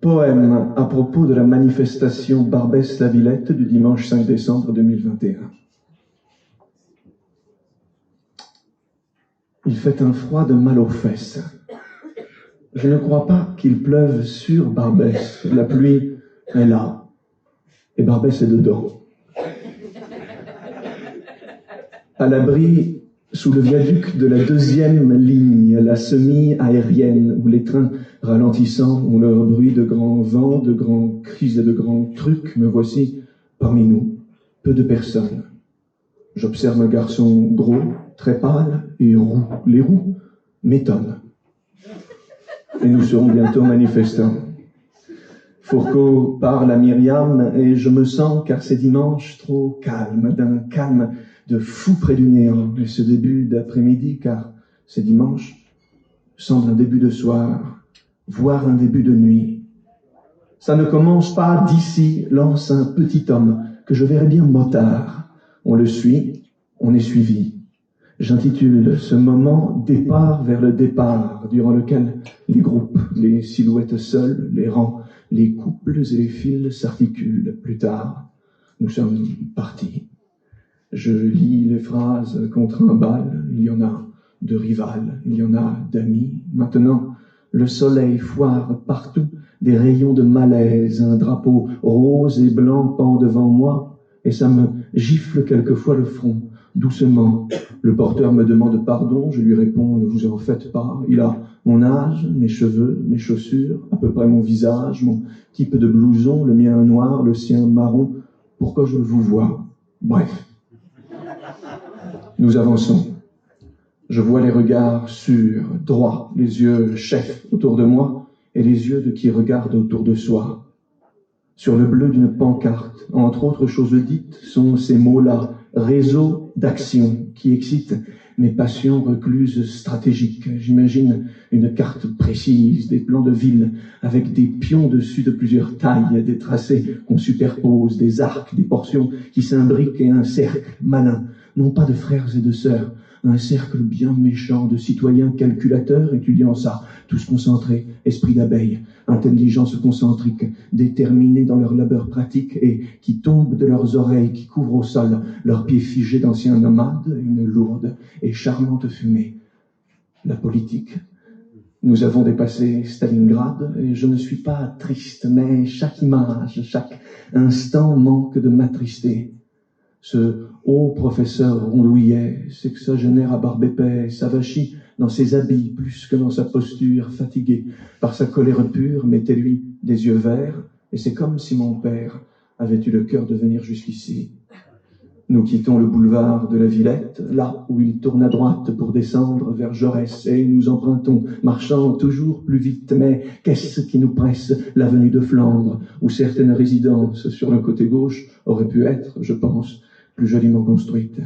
Poème à propos de la manifestation Barbès-la-Villette du dimanche 5 décembre 2021. Il fait un froid de mal aux fesses. Je ne crois pas qu'il pleuve sur Barbès. La pluie est là. Et Barbès est dedans. À l'abri, sous le viaduc de la 2e ligne, la semi-aérienne, où les trains ralentissant ont leur bruit de grands vents, de grands cris et de grands trucs, me voici parmi nous, peu de personnes. J'observe un garçon gros, très pâle et roux. Les roux m'étonnent. Et nous serons bientôt manifestants. Fourcault parle à Myriam et je me sens, car c'est dimanche, trop calme, d'un calme de fou près du néant. Et ce début d'après-midi, car c'est dimanche, semble un début de soir, voire un début de nuit. Ça ne commence pas d'ici, lance un petit homme que je verrais bien motard. On le suit, on est suivi. J'intitule ce moment « Départ vers le départ », durant lequel les groupes, les silhouettes seules, les rangs, les couples et les fils s'articulent. Plus tard, nous sommes partis. Je lis les phrases qu'on trimballe, il y en a de rivales, il y en a d'amis. Maintenant, le soleil foire partout des rayons de malaise, un drapeau rose et blanc pend devant moi, et ça me gifle quelquefois le front. Doucement, le porteur me demande pardon, je lui réponds, ne vous en faites pas. Il a mon âge, mes cheveux, mes chaussures, à peu près mon visage, mon type de blouson, le mien noir, le sien marron. Pourquoi je vous vois? Bref. Nous avançons. Je vois les regards sûrs, droits, les yeux chefs autour de moi et les yeux de qui regarde autour de soi. Sur le bleu d'une pancarte, entre autres choses dites, sont ces mots-là, réseau d'action, qui excitent mes passions recluses stratégiques. J'imagine une carte précise, des plans de ville, avec des pions dessus de plusieurs tailles, des tracés qu'on superpose, des arcs, des portions qui s'imbriquent et un cercle malin, non pas de frères et de sœurs, un cercle bien méchant de citoyens calculateurs étudiant ça, tous concentrés, esprit d'abeille, intelligence concentrique, déterminés dans leur labeur pratique et qui tombent de leurs oreilles, qui couvrent au sol leurs pieds figés d'anciens nomades, une lourde et charmante fumée. La politique. Nous avons dépassé Stalingrad et je ne suis pas triste, mais chaque image, chaque instant manque de m'attrister. Ce haut professeur rondouillet, sexagénaire à barbe épaisse, s'avachit dans ses habits plus que dans sa posture, fatigué par sa colère pure, mettait-lui des yeux verts, et c'est comme si mon père avait eu le cœur de venir jusqu'ici. Nous quittons le boulevard de la Villette, là où il tourne à droite pour descendre vers Jaurès, et nous empruntons, marchant toujours plus vite, mais qu'est-ce qui nous presse, l'avenue de Flandre, où certaines résidences sur le côté gauche auraient pu être, je pense, plus joliment construites.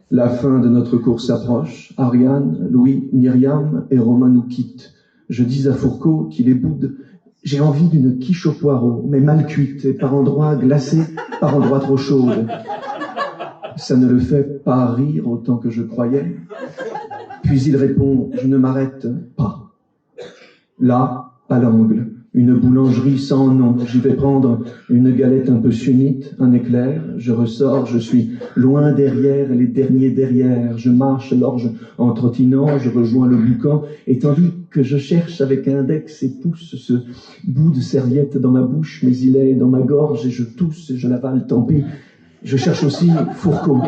La fin de notre course approche. Ariane, Louis, Myriam et Romain nous quittent. Je dis à Fourcault qu'il est boude. J'ai envie d'une quiche au poireau, mais mal cuite, et par endroits glacée, par endroits trop chaude. Ça ne le fait pas rire autant que je croyais. Puis il répond, je ne m'arrête pas. Là, à l'angle, une boulangerie sans nom. J'y vais prendre une galette un peu sunnite, un éclair. Je ressors, je suis loin derrière, les derniers derrière. Je marche l'orge en trottinant, je rejoins le boucan. Et tandis que je cherche avec index et pouce ce bout de serviette dans ma bouche, mais il est dans ma gorge et je tousse et je l'avale, tant pis. Je cherche aussi Fourcault.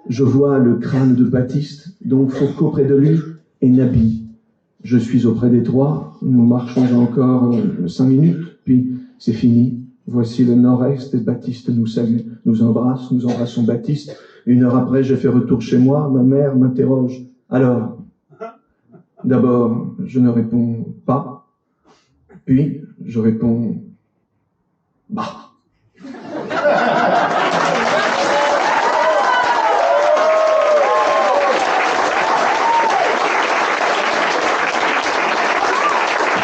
Je vois le crâne de Baptiste, donc Fourcault près de lui et Nabi. Je suis auprès des trois, nous marchons encore 5 minutes, puis c'est fini. Voici le nord-est et Baptiste nous salue, nous embrasse, nous embrassons Baptiste. 1 heure après, j'ai fait retour chez moi, ma mère m'interroge. Alors, d'abord, je ne réponds pas, puis je réponds bah.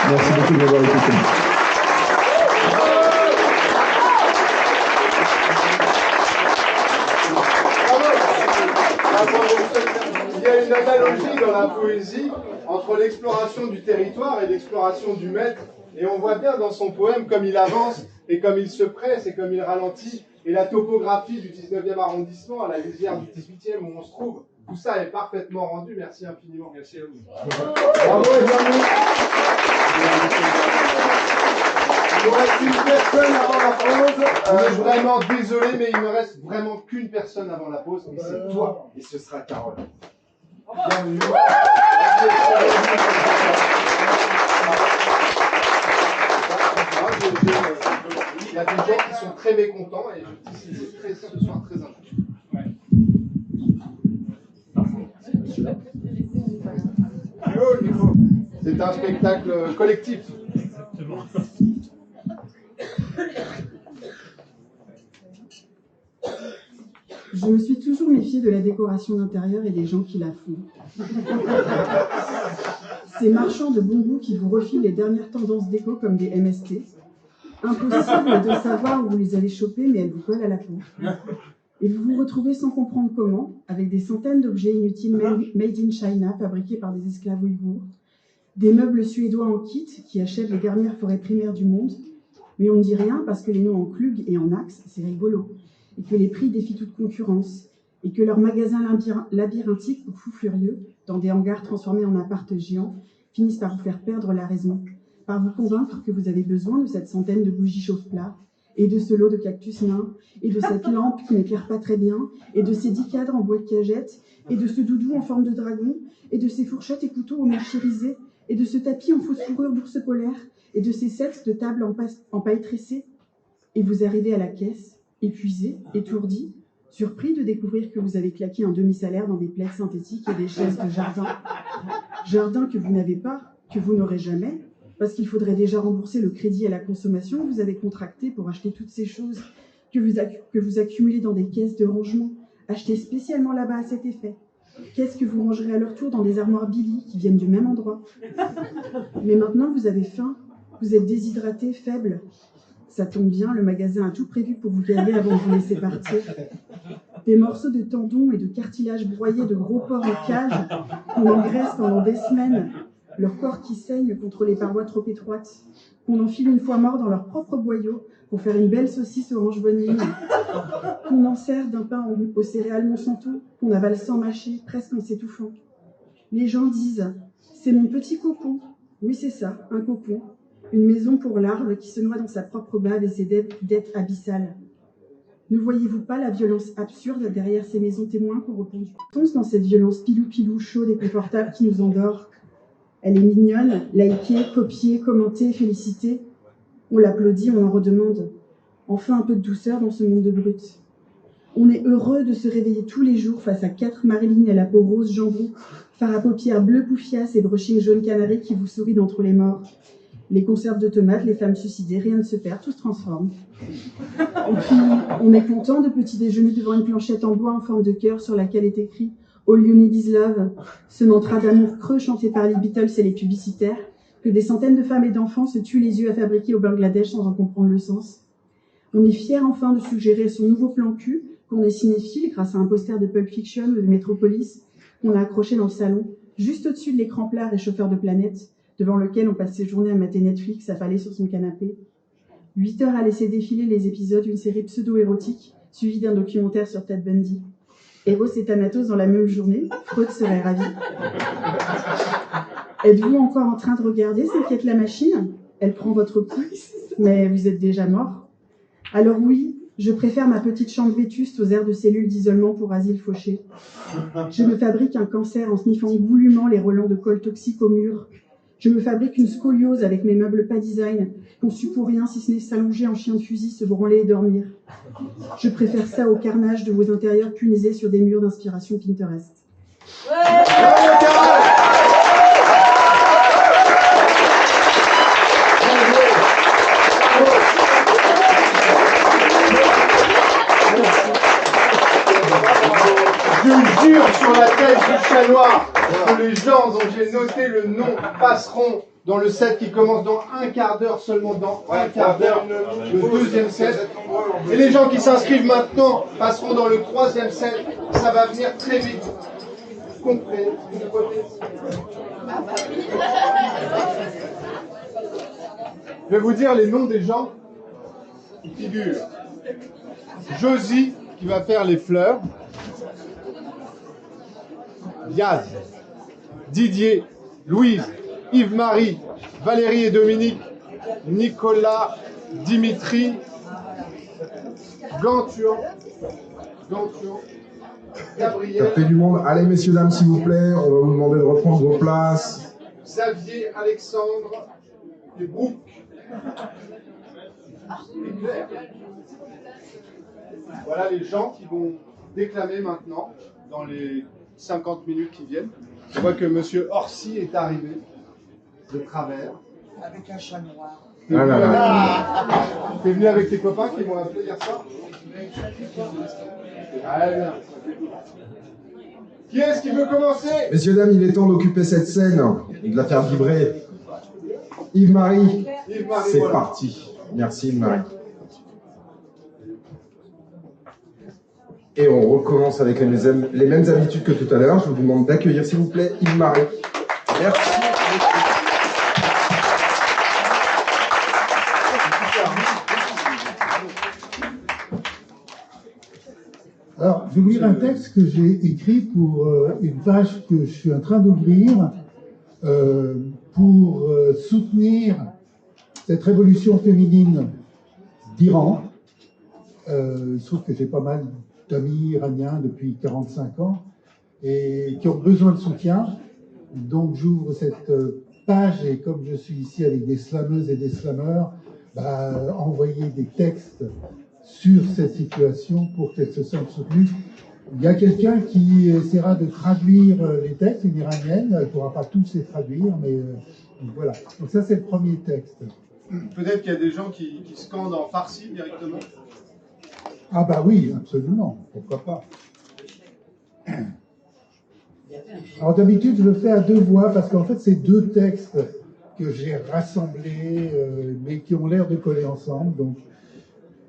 Merci beaucoup de m'avoir écouté. Il y a une analogie dans la poésie entre l'exploration du territoire et l'exploration du maître. Et on voit bien dans son poème comme il avance et comme il se presse et comme il ralentit. Et la topographie du 19e arrondissement à la lisière du 18e où on se trouve. Tout ça est parfaitement rendu. Merci infiniment. Merci à vous. Bravo et bienvenue. Il nous reste une personne avant la pause. On est vraiment désolé, mais il ne reste vraiment qu'une personne avant la pause. Et c'est toi. Et ce sera Carole. Bienvenue. Il y a des gens qui sont très mécontents et c'est ce soir très important. C'est C'est un spectacle collectif. Je me suis toujours méfiée de la décoration d'intérieur et des gens qui la font. Ces marchands de bon goût qui vous refilent les dernières tendances déco comme des MST. Impossible de savoir où vous les allez choper, mais elles vous collent à la peau. Et vous vous retrouvez sans comprendre comment, avec des centaines d'objets inutiles made in China, fabriqués par des esclaves ouïghours, des meubles suédois en kit qui achèvent les dernières forêts primaires du monde, mais on ne dit rien parce que les noms en Klug et en Axe, c'est rigolo, et que les prix défient toute concurrence, et que leurs magasins labyrinthiques pour fous furieux, dans des hangars transformés en appart géants, finissent par vous faire perdre la raison, par vous convaincre que vous avez besoin de cette centaine de bougies chauffe-plats, et de ce lot de cactus nains, et de cette lampe qui n'éclaire pas très bien, et de ces 10 cadres en bois de cagette, et de ce doudou en forme de dragon, et de ces fourchettes et couteaux au mèches irisées, et de ce tapis en fausse fourrure d'ours polaire, et de ces sets de table en paille tressée. Et vous arrivez à la caisse, épuisé, étourdi, surpris de découvrir que vous avez claqué un demi-salaire dans des plaids synthétiques et des chaises de jardin. Jardin que vous n'avez pas, que vous n'aurez jamais, parce qu'il faudrait déjà rembourser le crédit à la consommation que vous avez contracté pour acheter toutes ces choses que vous accumulez dans des caisses de rangement, achetées spécialement là-bas à cet effet. Qu'est-ce que vous rangerez à leur tour dans des armoires Billy qui viennent du même endroit. Mais maintenant, vous avez faim, vous êtes déshydraté, faible. Ça tombe bien, le magasin a tout prévu pour vous gaver avant de vous laisser partir. Des morceaux de tendons et de cartilage broyés de gros porcs en cage qu'on engraisse pendant des semaines, leur corps qui saigne contre les parois trop étroites, qu'on enfile une fois morts dans leur propre boyau pour faire une belle saucisse orange vanille, qu'on enserre d'un pain aux céréales Monsanto, qu'on avale sans mâcher, presque en s'étouffant. Les gens disent « c'est mon petit cocon ». Oui, c'est ça, un cocon. Une maison pour larves qui se noie dans sa propre bave et ses dettes abyssales. Ne voyez-vous pas la violence absurde derrière ces maisons témoins qu'on repense dans cette violence pilou-pilou, chaude et confortable qui nous endort? Elle est mignonne, likée, copiée, commentée, félicitée. On l'applaudit, on en redemande. Enfin un peu de douceur dans ce monde de brutes. On est heureux de se réveiller tous les jours face à 4 Marilyn à la peau rose jambon, fard à paupières bleu poufias et brushing jaune canari qui vous sourient d'entre les morts. Les conserves de tomates, les femmes suicidées, rien ne se perd, tout se transforme. Et puis, on est content de petit déjeuner devant une planchette en bois en forme de cœur sur laquelle est écrit « All you need is love », ce mantra d'amour creux chanté par les Beatles et les publicitaires, que des centaines de femmes et d'enfants se tuent les yeux à fabriquer au Bangladesh sans en comprendre le sens. On est fiers enfin de suggérer son nouveau plan cul, qu'on est cinéphile grâce à un poster de Pulp Fiction ou de Metropolis, qu'on a accroché dans le salon, juste au-dessus de l'écran plat réchauffeur de planète, devant lequel on passe ses journées à mater Netflix affalé sur son canapé. 8 heures à laisser défiler les épisodes d'une série pseudo-érotique, suivie d'un documentaire sur Ted Bundy. Eros et Thanatos dans la même journée, Freud serait ravi. Êtes-vous encore en train de regarder, s'inquiète la machine? Elle prend votre pouls, mais vous êtes déjà mort. Alors oui, je préfère ma petite chambre vétuste aux aires de cellules d'isolement pour asile fauché. Je me fabrique un cancer en sniffant goulûment les relents de colle toxique au mur. Je me fabrique une scoliose avec mes meubles pas design, conçus pour rien si ce n'est s'allonger en chien de fusil, se branler et dormir. Je préfère ça au carnage de vos intérieurs punaisés sur des murs d'inspiration Pinterest. Je jure sur la tête du chat noir que les gens dont j'ai noté le nom passeront dans le set qui commence dans un quart d'heure, seulement dans un quart d'heure, le deuxième set. Et les gens qui s'inscrivent maintenant passeront dans le troisième set. Ça va venir très vite. Comprenez. Je vais vous dire les noms des gens qui figurent. Josie, qui va faire les fleurs. Yaz, Didier, Louise, Yves-Marie, Valérie et Dominique, Nicolas, Dimitri, Gantuan, Gabriel. Ça fait du monde. Allez, messieurs, dames, s'il vous plaît, on va vous demander de reprendre vos places. Xavier, Alexandre et Brooke. Et Claire. Voilà les gens qui vont déclamer maintenant dans les 50 minutes qui viennent. Je vois que Monsieur Orsi est arrivé. de travers. Avec un chat noir. Ah là là. T'es venu avec tes copains qui m'ont appelé hier soir? Allez, bien. Qui est-ce qui veut commencer? Messieurs, dames, il est temps d'occuper cette scène et de la faire vibrer. Yves-Marie, c'est voilà. parti. Merci Yves-Marie. Et on recommence avec les mêmes habitudes que tout à l'heure. Je vous demande d'accueillir, s'il vous plaît, Yves-Marie. Merci. Alors, je vais vous lire un texte que j'ai écrit pour une page que je suis en train d'ouvrir pour soutenir cette révolution féminine d'Iran. Il se trouve que j'ai pas mal d'amis iraniens depuis 45 ans et qui ont besoin de soutien. Donc j'ouvre cette page et comme je suis ici avec des slameuses et des slameurs, envoyer des textes sur cette situation pour qu'elle se sente soutenue. Il y a quelqu'un qui essaiera de traduire les textes, une iranienne, elle ne pourra pas tous les traduire, mais voilà. Donc ça c'est le premier texte. Peut-être qu'il y a des gens qui scandent en farsi directement. Ah bah oui, absolument, pourquoi pas. Alors d'habitude je le fais à deux voix parce qu'en fait c'est deux textes que j'ai rassemblés mais qui ont l'air de coller ensemble. Donc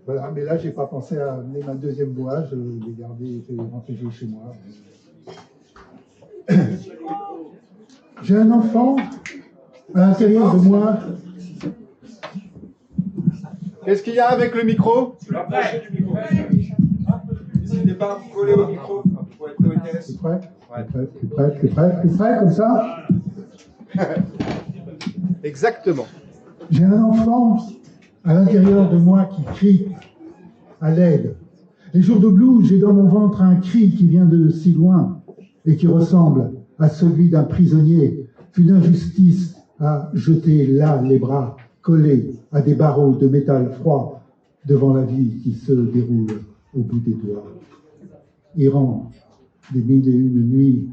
voilà, mais là j'ai pas pensé à amener ma deuxième voix, je l'ai gardée, je l'ai rangée chez moi. J'ai un enfant à l'intérieur de moi. Qu'est-ce qu'il y a avec le micro? Rapprochez du micro. N'hésitez pas à vous coller au micro pour être poétesse. Plus près, plus près, comme ça. Exactement. J'ai un enfant à l'intérieur de moi qui crie à l'aide. Les jours de blues, j'ai dans mon ventre un cri qui vient de si loin et qui ressemble à celui d'un prisonnier, qu'une injustice a jeté là les bras, collés à des barreaux de métal froid devant la vie qui se déroule au bout des doigts. Iran, des 1001 nuits,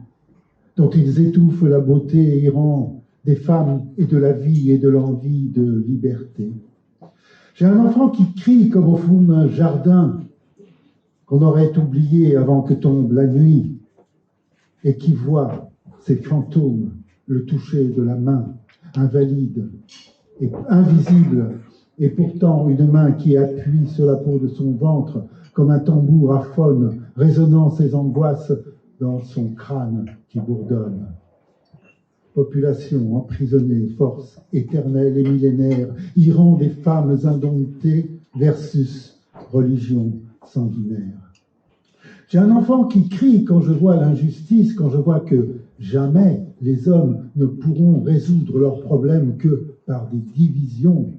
dont ils étouffent la beauté, Iran, des femmes et de la vie et de l'envie de liberté. J'ai un enfant qui crie comme au fond d'un jardin qu'on aurait oublié avant que tombe la nuit et qui voit ses fantômes le toucher de la main, invalide et invisible, et pourtant une main qui appuie sur la peau de son ventre comme un tambour aphone, résonnant ses angoisses dans son crâne qui bourdonne. Population emprisonnée, force éternelle et millénaire, Iran des femmes indomptées versus religion sanguinaire. J'ai un enfant qui crie quand je vois l'injustice, quand je vois que jamais les hommes ne pourront résoudre leurs problèmes que par des divisions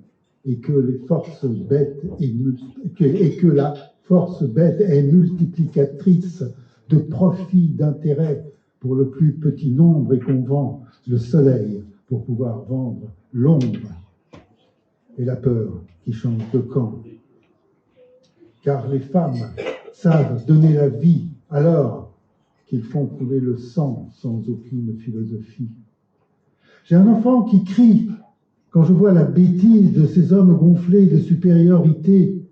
et que les forces bêtes et que la force bête est multiplicatrice de profits, d'intérêts pour le plus petit nombre et qu'on vend le soleil pour pouvoir vendre l'ombre et la peur qui change de camp. Car les femmes savent donner la vie alors qu'ils font couler le sang sans aucune philosophie. J'ai un enfant qui crie quand je vois la bêtise de ces hommes gonflés de supériorité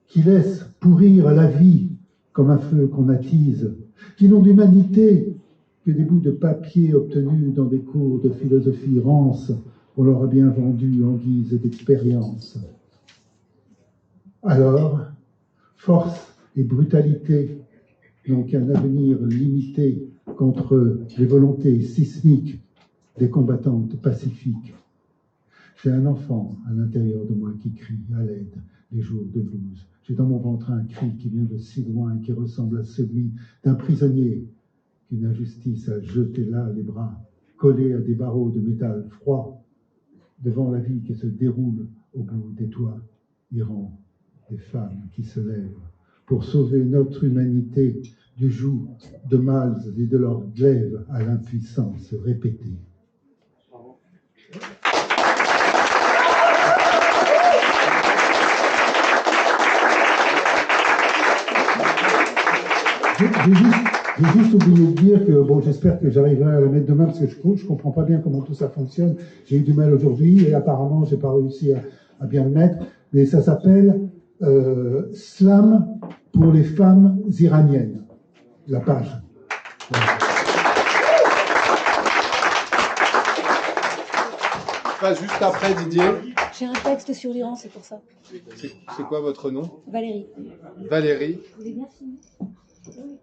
qui laissent pourrir la vie comme un feu qu'on attise, qui n'ont d'humanité que des bouts de papier obtenus dans des cours de philosophie rance qu'on leur a bien vendus en guise d'expérience. Alors, force et brutalité n'ont qu'un avenir limité contre les volontés sismiques des combattantes pacifiques. J'ai un enfant à l'intérieur de moi qui crie à l'aide les jours de blues. J'ai dans mon ventre un cri qui vient de si loin et qui ressemble à celui d'un prisonnier qu'une injustice a jeté là les bras, collés à des barreaux de métal froid, devant la vie qui se déroule au bout des toits. Iran, des femmes qui se lèvent pour sauver notre humanité du joug de mâles et de leurs glaives à l'impuissance répétée. J'ai juste J'ai juste oublié de dire que, bon, j'espère que j'arriverai à la mettre demain parce que je comprends pas bien comment tout ça fonctionne. J'ai eu du mal aujourd'hui et apparemment, j'ai pas réussi à bien le mettre. Mais ça s'appelle Slam pour les femmes iraniennes. La page. Voilà. Pas juste après, Didier. J'ai un texte sur l'Iran, c'est pour ça. C'est quoi votre nom? Valérie. Valérie. Vous voulez bien filmer? Oui.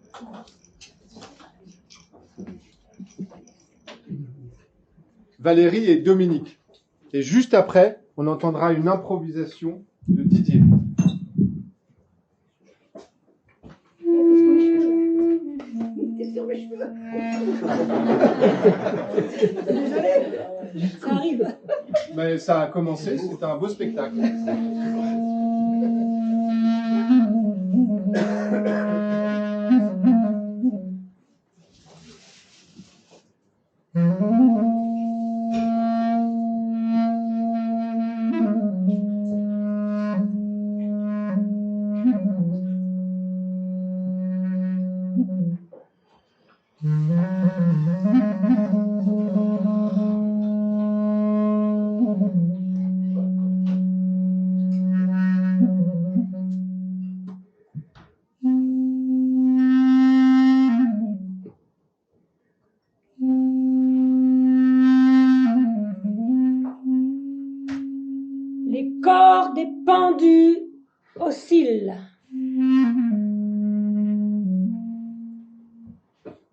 Valérie et Dominique. Et juste après, on entendra une improvisation de Didier. T'es sur mes cheveux. Désolée. Ça arrive. Mais ça a commencé, c'était un beau spectacle. Les corps des pendus oscillent,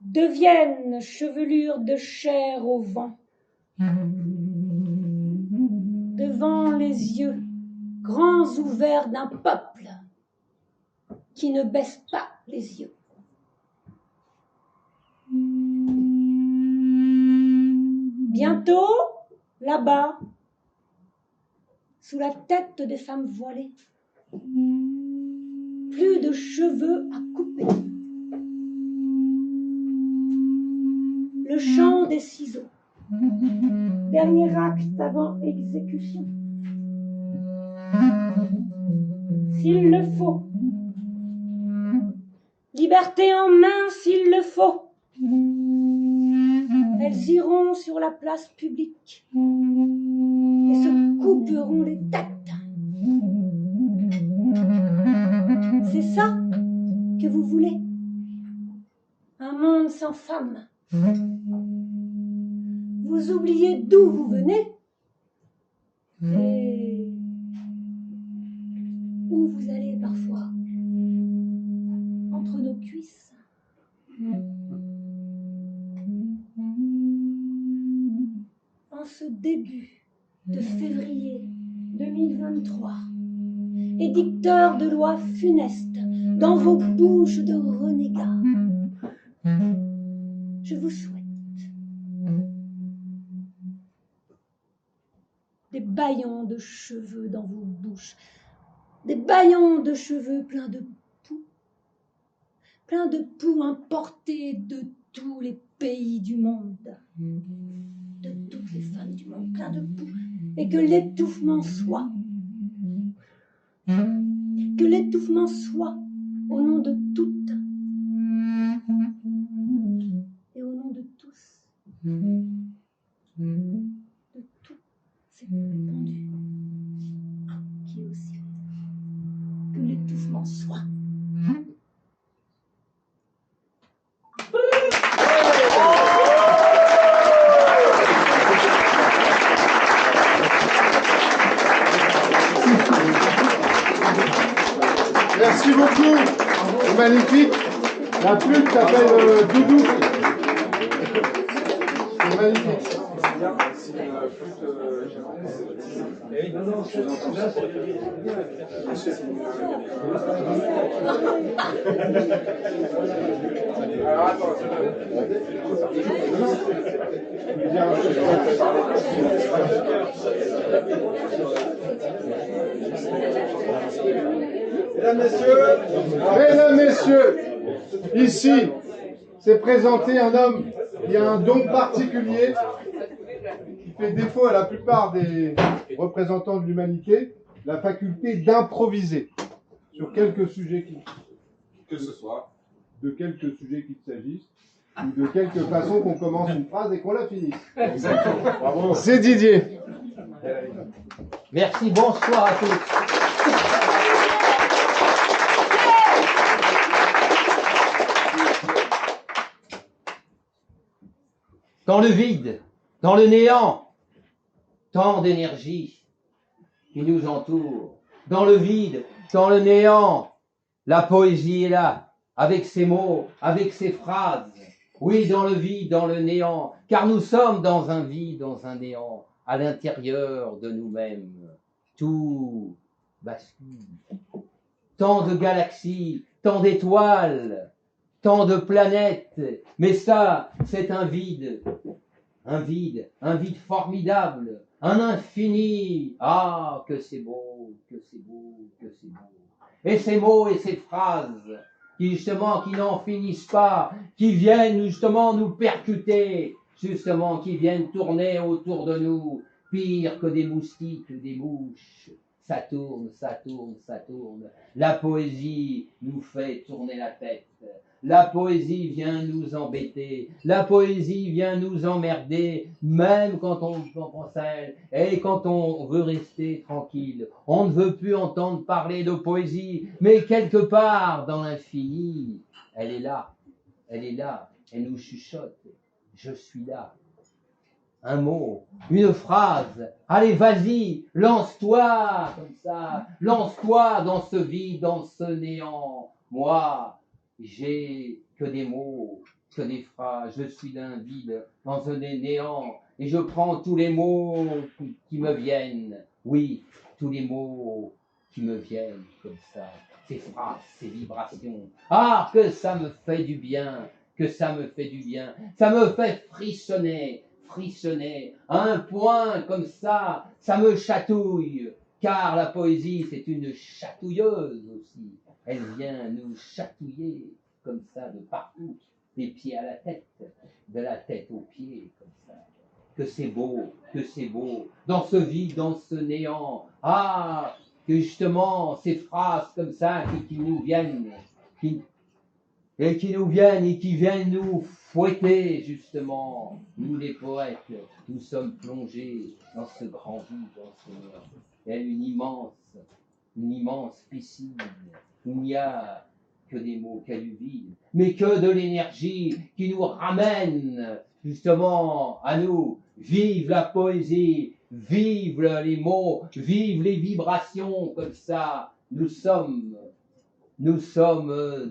deviennent chevelure de chair au vent, devant les yeux grands ouverts d'un peuple qui ne baisse pas les yeux. Bientôt, là-bas, sous la tête des femmes voilées, plus de cheveux à couper. Le chant des ciseaux, dernier acte avant exécution. S'il le faut, liberté en main s'il le faut. Elles iront sur la place publique et se couperont les têtes. C'est ça que vous voulez? Un monde sans femmes. Vous oubliez d'où vous venez et où vous allez parfois, entre nos cuisses. En ce début de février 2023, édicteur de lois funestes dans vos bouches de renégats, je vous souhaite des bâillons de cheveux dans vos bouches, des bâillons de cheveux pleins de poux importés de tous les pays du monde, de toutes les femmes du monde, plein de poux, et que l'étouffement soit au nom de toutes et au nom de tous, de tous ces pendus qui aussi, que l'étouffement soit. Merci beaucoup, c'est magnifique. La flûte s'appelle Doudou. C'est magnifique. Mesdames, Messieurs, ici, s'est présenté un homme qui a un don particulier qui fait défaut à la plupart des représentants de l'humanité, la faculté d'improviser sur quelques sujets que ce soit, de quelque sujet qu'il s'agisse, ou de quelque façon qu'on commence une phrase et qu'on la finisse. Exactement. Bravo. C'est Didier. Merci, bonsoir à tous. Dans le vide, dans le néant, tant d'énergie qui nous entoure. Dans le vide, dans le néant, la poésie est là, avec ses mots, avec ses phrases. Oui, dans le vide, dans le néant, car nous sommes dans un vide, dans un néant, à l'intérieur de nous-mêmes. Tout bascule. Tant de galaxies, tant d'étoiles, tant de planètes, mais ça, c'est un vide formidable, un infini. Ah, que c'est beau, que c'est beau, que c'est beau. Et ces mots et ces phrases qui justement, qui n'en finissent pas, qui viennent justement nous percuter, justement, qui viennent tourner autour de nous, pire que des moustiques, des mouches. Ça tourne, ça tourne, ça tourne. La poésie nous fait tourner la tête. La poésie vient nous embêter. La poésie vient nous emmerder, même quand on pense à elle. Et quand on veut rester tranquille, on ne veut plus entendre parler de poésie. Mais quelque part dans l'infini, elle est là. Elle est là. Elle nous chuchote. Je suis là. Un mot, une phrase, allez vas-y, lance-toi comme ça, lance-toi dans ce vide, dans ce néant. Moi, j'ai que des mots, que des phrases, je suis d'un vide, dans un néant, et je prends tous les mots qui me viennent, oui, tous les mots qui me viennent comme ça, ces phrases, ces vibrations. Ah, que ça me fait du bien, que ça me fait du bien, ça me fait frissonner à un point comme ça me chatouille, car la poésie c'est une chatouilleuse aussi, elle vient nous chatouiller comme ça de partout, des pieds à la tête, de la tête aux pieds comme ça, que c'est beau, dans ce vide, dans ce néant, ah, que justement ces phrases comme ça qui nous viennent, qui nous viennent nous fouetter, justement. Nous, les poètes, nous sommes plongés dans ce grand vide, dans ce néant. Il y a une immense piscine où il n'y a que des mots, qu'il y a du vide, mais que de l'énergie qui nous ramène, justement, à nous. Vive la poésie, vive les mots, vive les vibrations, comme ça. Nous sommes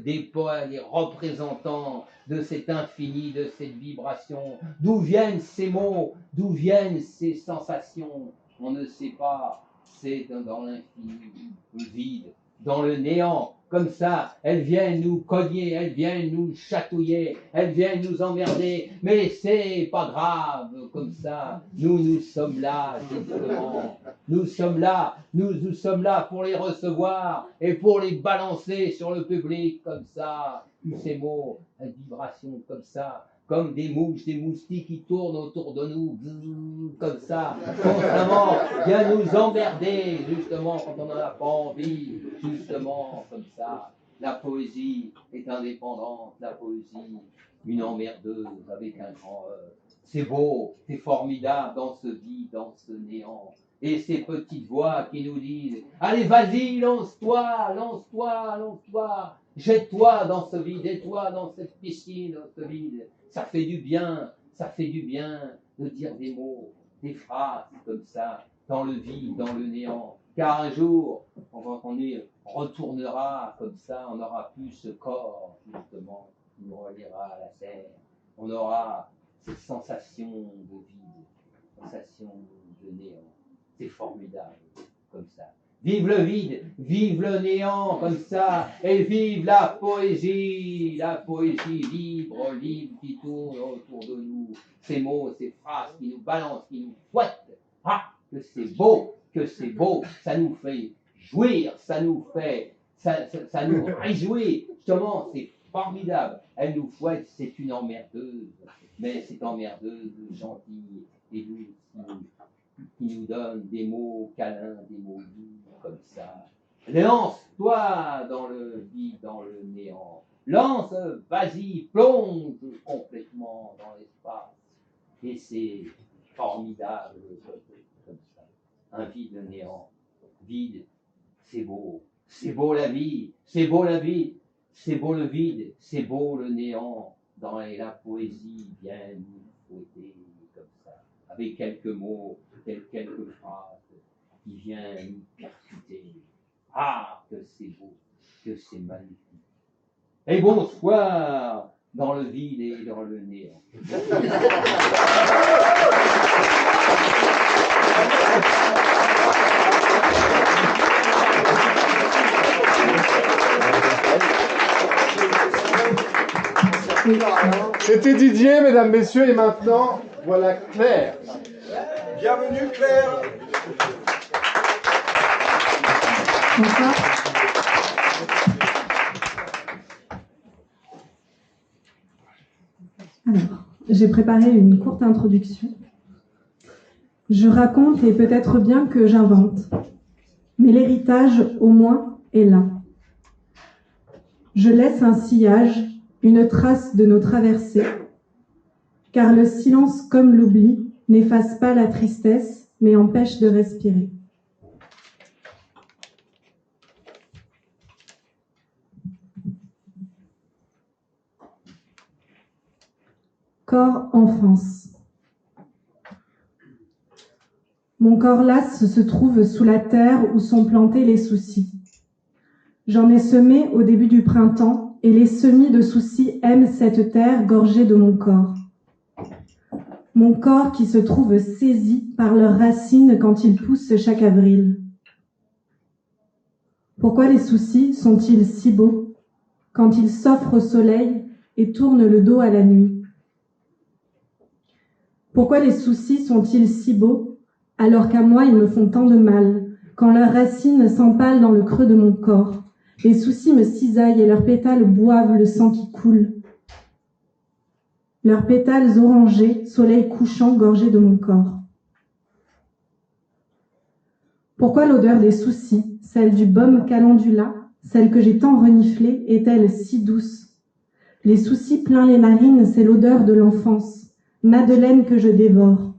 des poètes, des représentants de cet infini, de cette vibration. D'où viennent ces mots? D'où viennent ces sensations? On ne sait pas. C'est dans l'infini, le vide, dans le néant. Comme ça, elles viennent nous cogner, elles viennent nous chatouiller, elles viennent nous emmerder. Mais c'est pas grave, comme ça. Nous sommes là, justement. Nous sommes là pour les recevoir et pour les balancer sur le public, comme ça. Tous ces mots, une vibration comme ça, comme des mouches, des moustiques qui tournent autour de nous, comme ça, constamment, vient nous emmerder, justement, quand on n'en a pas envie, justement, comme ça. La poésie est indépendante, la poésie, une emmerdeuse avec un grand E. C'est beau, c'est formidable dans ce vide, dans ce néant. Et ces petites voix qui nous disent « Allez, vas-y, lance-toi, lance-toi, lance-toi, jette-toi dans ce vide, jette-toi dans cette piscine, dans ce vide. » Ça fait du bien de dire des mots, des phrases comme ça, dans le vide, dans le néant. Car un jour, on y retournera comme ça, on n'aura plus ce corps, justement, qui nous reliera à la terre. On aura cette sensation de vide, sensation de néant. C'est formidable, comme ça. Vive le vide, vive le néant, comme ça, et vive la poésie libre, qui tourne autour de nous. Ces mots, ces phrases qui nous balancent, qui nous fouettent. Ah, que c'est beau, ça nous fait jouir, ça nous réjouit. Justement, c'est formidable. Elle nous fouette, c'est une emmerdeuse, mais cette emmerdeuse gentille et douce qui nous donne des mots câlins, des mots doux, comme ça. Lance-toi dans le vide, dans le néant. lance, vas-y, plonge complètement dans l'espace. Et c'est formidable, comme ça. Un vide néant, vide, c'est beau la vie, c'est beau la vie, c'est beau le vide, c'est beau le néant. Dans la poésie vient nous fouetter comme ça, avec quelques mots, quelques phrases qui viennent nous percuter. Ah, que c'est beau, que c'est magnifique. Et bonsoir dans le vide et dans le néant. C'était Didier, mesdames, messieurs, et maintenant, voilà Claire. Bienvenue Claire. Bonsoir. Alors, j'ai préparé une courte introduction. Je raconte et peut-être bien que j'invente, mais l'héritage, au moins, est là. Je laisse un sillage, une trace de nos traversées, car le silence comme l'oubli n'efface pas la tristesse, mais empêche de respirer. Corps enfance. Mon corps lasse se trouve sous la terre où sont plantés les soucis. J'en ai semé au début du printemps et les semis de soucis aiment cette terre gorgée de mon corps. Mon corps qui se trouve saisi par leurs racines quand ils poussent chaque avril. Pourquoi les soucis sont-ils si beaux quand ils s'offrent au soleil et tournent le dos à la nuit? Pourquoi les soucis sont-ils si beaux alors qu'à moi ils me font tant de mal quand leurs racines s'empalent dans le creux de mon corps? Les soucis me cisaillent et leurs pétales boivent le sang qui coule. Leurs pétales orangés, soleil couchant, gorgés de mon corps. Pourquoi l'odeur des soucis, celle du baume calendula, celle que j'ai tant reniflée, est-elle si douce? Les soucis plein les narines, c'est l'odeur de l'enfance, madeleine que je dévore.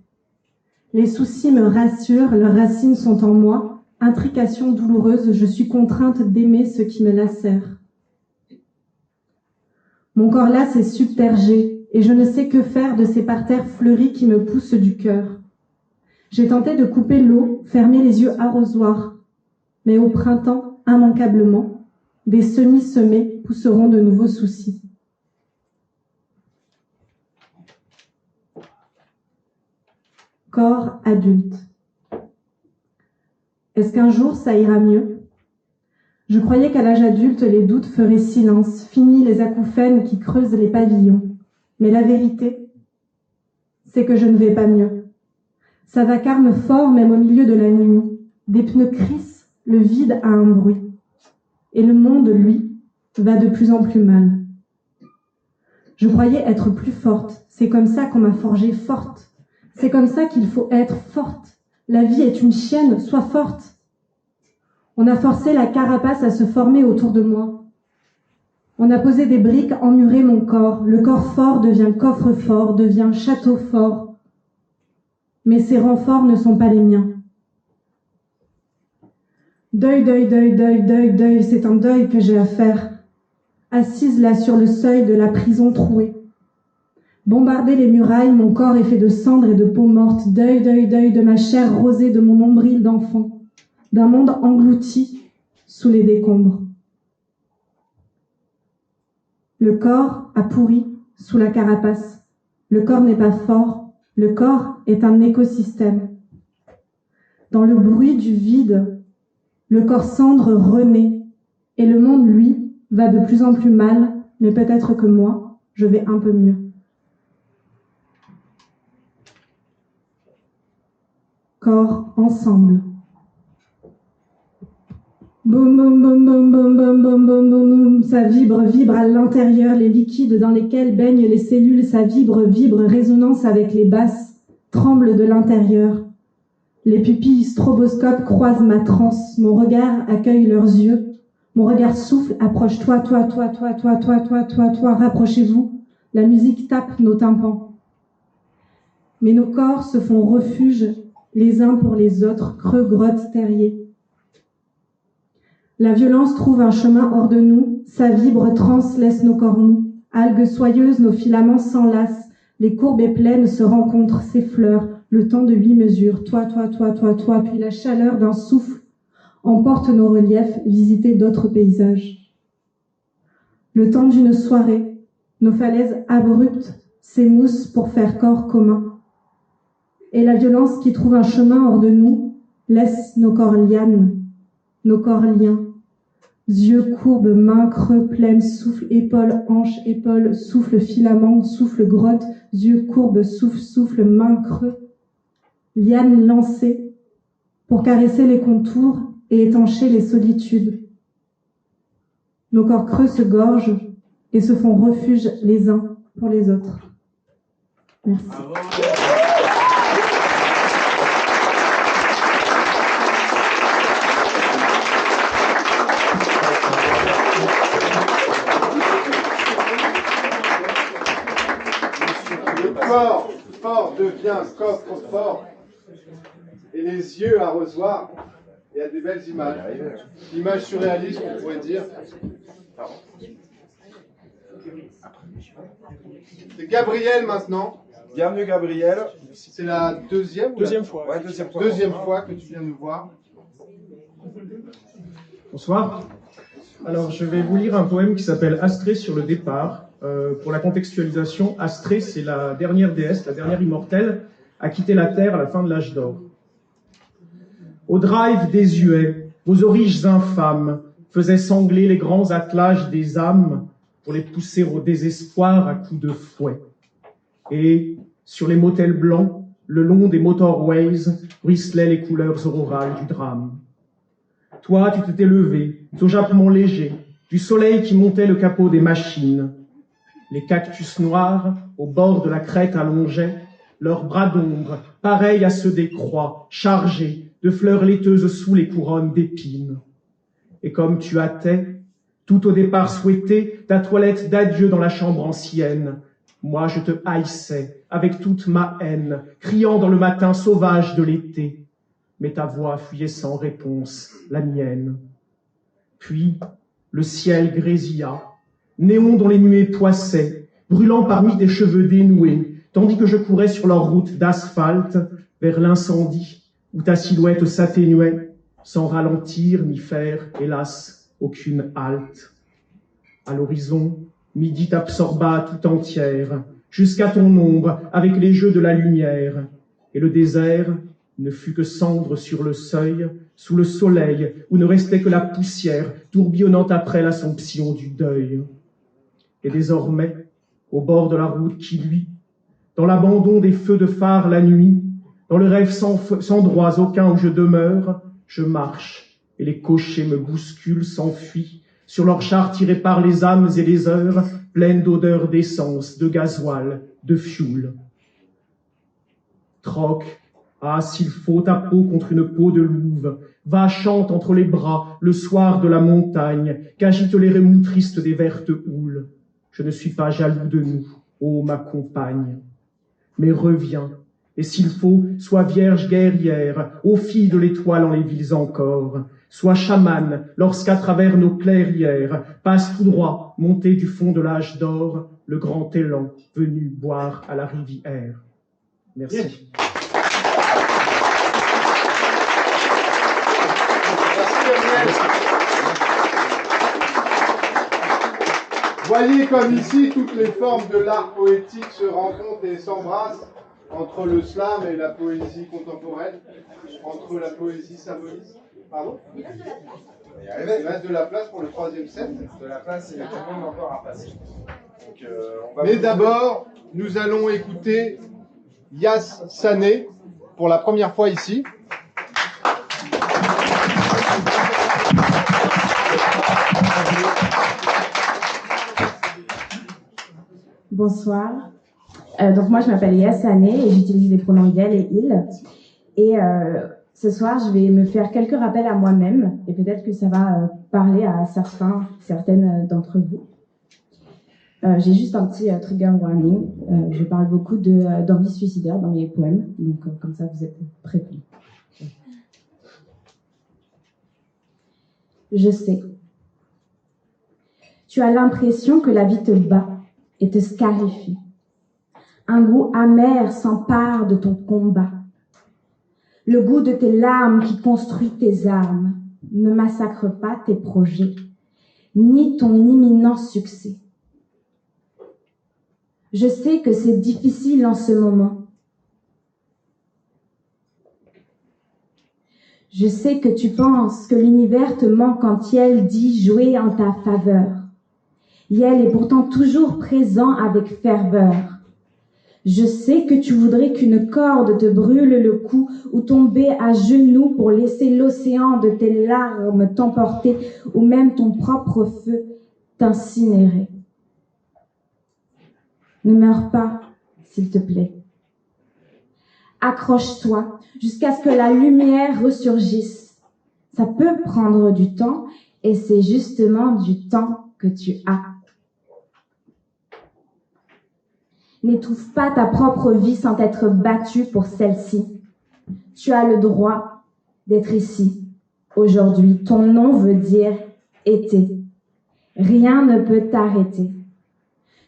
Les soucis me rassurent, leurs racines sont en moi, intrication douloureuse, je suis contrainte d'aimer ce qui me lacère. Mon corps là s'est subtergé, et je ne sais que faire de ces parterres fleuris qui me poussent du cœur. J'ai tenté de couper l'eau, fermer les yeux arrosoirs, mais au printemps, immanquablement, des semis semés pousseront de nouveaux soucis. Corps adulte. Est-ce qu'un jour ça ira mieux? Je croyais qu'à l'âge adulte, les doutes feraient silence, fini les acouphènes qui creusent les pavillons. Mais la vérité, c'est que je ne vais pas mieux. Ça vacarme fort même au milieu de la nuit. Des pneus crissent, le vide a un bruit. Et le monde, lui, va de plus en plus mal. Je croyais être plus forte. C'est comme ça qu'on m'a forgée forte. C'est comme ça qu'il faut être forte. La vie est une chienne, sois forte. On a forcé la carapace à se former autour de moi. On a posé des briques, emmuré mon corps. Le corps fort devient coffre fort, devient château fort. Mais ces renforts ne sont pas les miens. Deuil, deuil, deuil, deuil, deuil, deuil, c'est un deuil que j'ai à faire. Assise là sur le seuil de la prison trouée. Bombarder les murailles, mon corps est fait de cendres et de peau morte. Deuil, deuil, deuil de ma chair rosée, de mon nombril d'enfant. D'un monde englouti sous les décombres. Le corps a pourri sous la carapace. Le corps n'est pas fort. Le corps est un écosystème. Dans le bruit du vide, le corps cendre renaît. Et le monde, lui, va de plus en plus mal, mais peut-être que moi, je vais un peu mieux. Corps ensemble. Boum, boum, boum, boum, boum, boum, boum, boum, boum, boum. Ça vibre, vibre à l'intérieur, les liquides dans lesquels baignent les cellules, ça vibre, vibre, résonance avec les basses, tremble de l'intérieur. Les pupilles stroboscopes croisent ma transe, mon regard accueille leurs yeux, Mon regard souffle, approche-toi, toi, rapprochez-vous. La musique tape nos tympans. Mais nos corps se font refuge les uns pour les autres, creux, grottes, terriers. La violence trouve un chemin hors de nous, sa vibre transe laisse nos corps mous. Algues soyeuses, nos filaments s'enlacent, les courbes et pleines se rencontrent, s'effleurent, le temps de 8 mesures, toi, puis la chaleur d'un souffle emporte nos reliefs, visiter d'autres paysages. Le temps d'une soirée, nos falaises abruptes s'émoussent pour faire corps commun. Et la violence qui trouve un chemin hors de nous laisse nos corps lianes, nos corps liens. Yeux courbes, mains creux, pleines, souffle, épaules, hanches, épaules, souffle, filament, souffle, grotte, yeux courbes, souffle, mains creux. Lianes lancées pour caresser les contours et étancher les solitudes. Nos corps creux se gorgent et se font refuge les uns pour les autres. Merci. Le corps fort devient coffre fort et les yeux arrosoirs. Il y a des belles images. Images surréalistes, on pourrait dire. C'est Gabriel maintenant. Bienvenue Gabriel. C'est la deuxième fois. Ouais, deuxième fois. Deuxième fois que tu viens nous voir. Bonsoir. Alors, je vais vous lire un poème qui s'appelle Astrée sur le départ. Pour la contextualisation, Astrée, c'est la dernière déesse, la dernière immortelle, à quitter la Terre à la fin de l'âge d'or. Au drive désuet, vos origes infâmes faisaient sangler les grands attelages des âmes pour les pousser au désespoir à coups de fouet. Et, sur les motels blancs, le long des motorways, ruisselaient les couleurs aurorales du drame. Toi, tu t'étais levé, au jappement léger, du soleil qui montait le capot des machines. Les cactus noirs, au bord de la crête allongeaient, leurs bras d'ombre, pareils à ceux des croix, chargés de fleurs laiteuses sous les couronnes d'épines. Et comme tu hâtais, tout au départ souhaité, ta toilette d'adieu dans la chambre ancienne, moi je te haïssais avec toute ma haine, criant dans le matin sauvage de l'été. Mais ta voix fuyait sans réponse, la mienne. Puis, le ciel grésilla, néon dont les nuées poissaient, brûlant parmi tes cheveux dénoués, tandis que je courais sur leur route d'asphalte vers l'incendie, où ta silhouette s'atténuait, sans ralentir ni faire, hélas, aucune halte. À l'horizon, midi t'absorba tout entière, jusqu'à ton ombre, avec les jeux de la lumière, et le désert ne fut que cendre sur le seuil, sous le soleil, où ne restait que la poussière, tourbillonnant après l'assomption du deuil. Et désormais, au bord de la route qui luit, dans l'abandon des feux de phare la nuit, dans le rêve sans droits aucun où je demeure, je marche, et les cochers me bousculent, s'enfuient, sur leurs chars tirés par les âmes et les heures, pleines d'odeurs d'essence, de gasoil, de fioul. Troque, ah, s'il faut ta peau contre une peau de louve, va, chante entre les bras, le soir de la montagne, qu'agitent les remous tristes des vertes houles. Je ne suis pas jaloux de nous, ô ma compagne. Mais reviens, et s'il faut, sois vierge guerrière, ô fille de l'étoile en les villes encore, sois chamane lorsqu'à travers nos clairières passe tout droit, monté du fond de l'âge d'or, le grand élan venu boire à la rivière. Merci. Voyez comme ici, toutes les formes de l'art poétique se rencontrent et s'embrassent entre le slam et la poésie contemporaine, entre la poésie symboliste. Pardon ? Il reste de la place pour le troisième set. De la place, il y a tout le monde encore à passer. Donc, mais d'abord, nous allons écouter Yass Sané pour la première fois ici. Bonsoir. Donc moi je m'appelle Yass Sané et j'utilise les pronoms Yel et il. Et Ce soir, je vais me faire quelques rappels à moi-même et peut-être que ça va parler à certaines d'entre vous. J'ai juste un petit trigger warning. Je parle beaucoup d'envie suicidaire dans mes poèmes, donc comme ça vous êtes prévenus. Je sais. Tu as l'impression que la vie te bat et te scarifie. Un goût amer s'empare de ton combat. Le goût de tes larmes qui construit tes armes ne massacre pas tes projets, ni ton imminent succès. Je sais que c'est difficile en ce moment. Je sais que tu penses que l'univers te ment quand Yel dit jouer en ta faveur. Yel est pourtant toujours présent avec ferveur. Je sais que tu voudrais qu'une corde te brûle le cou ou tomber à genoux pour laisser l'océan de tes larmes t'emporter ou même ton propre feu t'incinérer. Ne meurs pas, s'il te plaît. Accroche-toi jusqu'à ce que la lumière ressurgisse. Ça peut prendre du temps et c'est justement du temps que tu as. N'étouffe pas ta propre vie sans t'être battu pour celle-ci. Tu as le droit d'être ici, aujourd'hui. Ton nom veut dire été. Rien ne peut t'arrêter.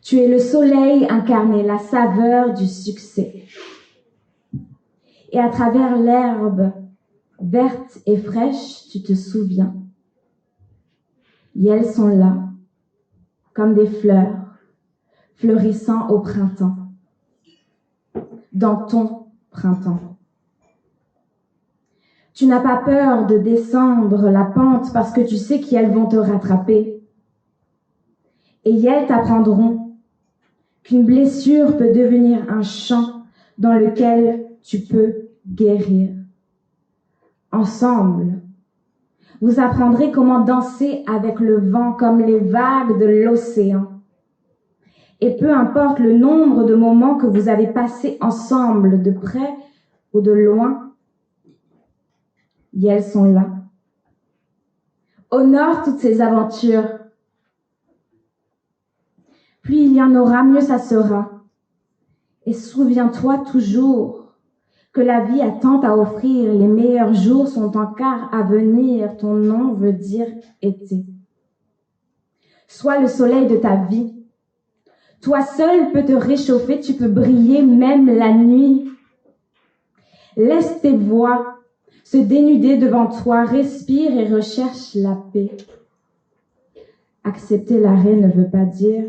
Tu es le soleil incarné, la saveur du succès. Et à travers l'herbe verte et fraîche, tu te souviens. Et elles sont là, comme des fleurs, fleurissant au printemps, dans ton printemps. Tu n'as pas peur de descendre la pente parce que tu sais qu'elles vont te rattraper. Et elles t'apprendront qu'une blessure peut devenir un champ dans lequel tu peux guérir. Ensemble, vous apprendrez comment danser avec le vent comme les vagues de l'océan. Et peu importe le nombre de moments que vous avez passés ensemble, de près ou de loin, et elles sont là. Honore toutes ces aventures. Plus il y en aura, mieux ça sera. Et souviens-toi toujours que la vie a tant à offrir, les meilleurs jours sont encore à venir, ton nom veut dire été. Sois le soleil de ta vie. Toi seul peux te réchauffer, tu peux briller même la nuit. Laisse tes voix se dénuder devant toi, respire et recherche la paix. Accepter l'arrêt ne veut pas dire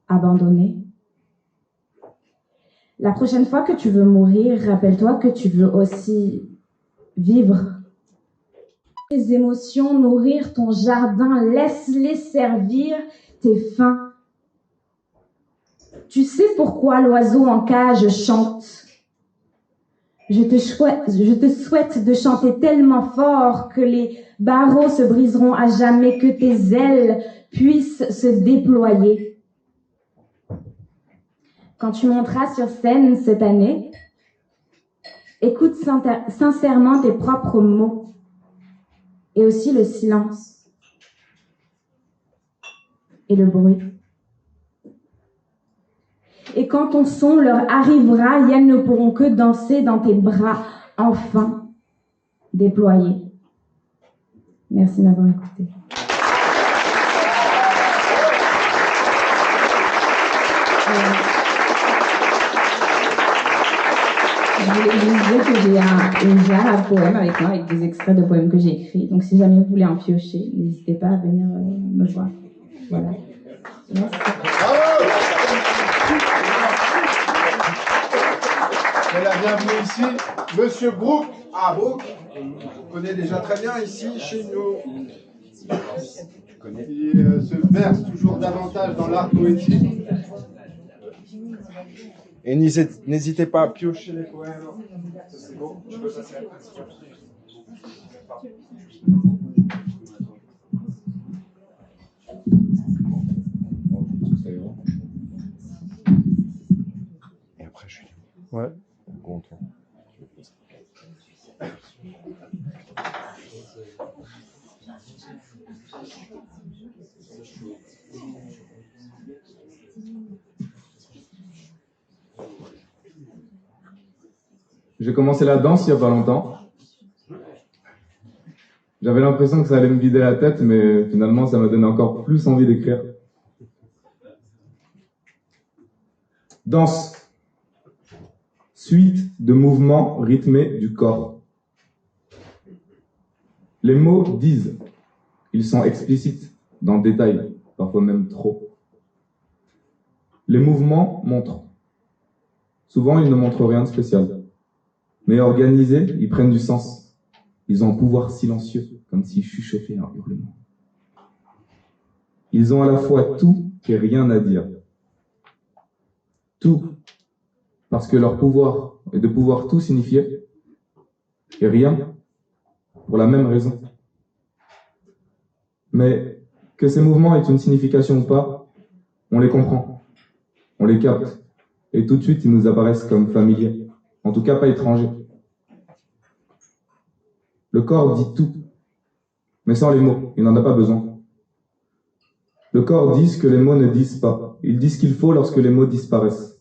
abandonner. La prochaine fois que tu veux mourir, rappelle-toi que tu veux aussi vivre. Tes émotions, nourrir ton jardin, laisse-les servir tes faim. Tu sais pourquoi l'oiseau en cage chante. Je te souhaite de chanter tellement fort que les barreaux se briseront à jamais, que tes ailes puissent se déployer. Quand tu monteras sur scène cette année, écoute sincèrement tes propres mots et aussi le silence et le bruit. Et quand ton son leur arrivera, elles ne pourront que danser dans tes bras, enfin déployés. Merci de m'avoir écouté. Je voulais vous dire que j'ai une jarre à poèmes avec moi, avec des extraits de poèmes que j'ai écrits. Donc si jamais vous voulez en piocher, n'hésitez pas à venir me voir. Voilà. Merci. C'est la bienvenue ici, Monsieur Brooke. Ah, Brooke, on connaît déjà très bien ici, chez nous. Il se verse toujours davantage dans l'art poétique. Et n'hésitez pas à piocher les poèmes. Ça, c'est beau. Je peux passer à la question. Et après, je suis. Ouais. Content. J'ai commencé la danse il n'y a pas longtemps. J'avais l'impression que ça allait me vider la tête, mais finalement, ça m'a donné encore plus envie d'écrire. Danse. Suite de mouvements rythmés du corps. Les mots disent. Ils sont explicites, dans le détail, parfois même trop. Les mouvements montrent. Souvent, ils ne montrent rien de spécial. Mais organisés, ils prennent du sens. Ils ont un pouvoir silencieux, comme s'ils chuchotaient un hurlement. Ils ont à la fois tout et rien à dire. Tout, parce que leur pouvoir est de pouvoir tout signifier, et rien, pour la même raison. Mais que ces mouvements aient une signification ou pas, on les comprend, on les capte, et tout de suite ils nous apparaissent comme familiers, en tout cas pas étrangers. Le corps dit tout, mais sans les mots, il n'en a pas besoin. Le corps dit ce que les mots ne disent pas, il dit ce qu'il faut lorsque les mots disparaissent.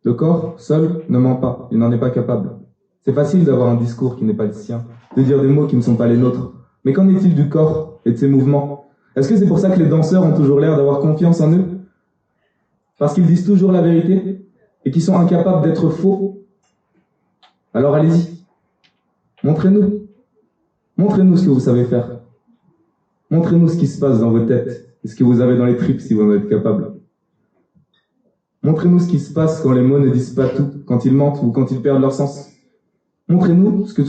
Le corps, seul, ne ment pas, il n'en est pas capable. C'est facile d'avoir un discours qui n'est pas le sien, de dire des mots qui ne sont pas les nôtres. Mais qu'en est-il du corps et de ses mouvements? Est-ce que c'est pour ça que les danseurs ont toujours l'air d'avoir confiance en eux? Parce qu'ils disent toujours la vérité et qu'ils sont incapables d'être faux? Alors allez-y, montrez-nous. Montrez-nous ce que vous savez faire. Montrez-nous ce qui se passe dans vos têtes et ce que vous avez dans les tripes si vous en êtes capable. Montrez-nous ce qui se passe quand les mots ne disent pas tout, quand ils mentent ou quand ils perdent leur sens. Montrez-nous ce que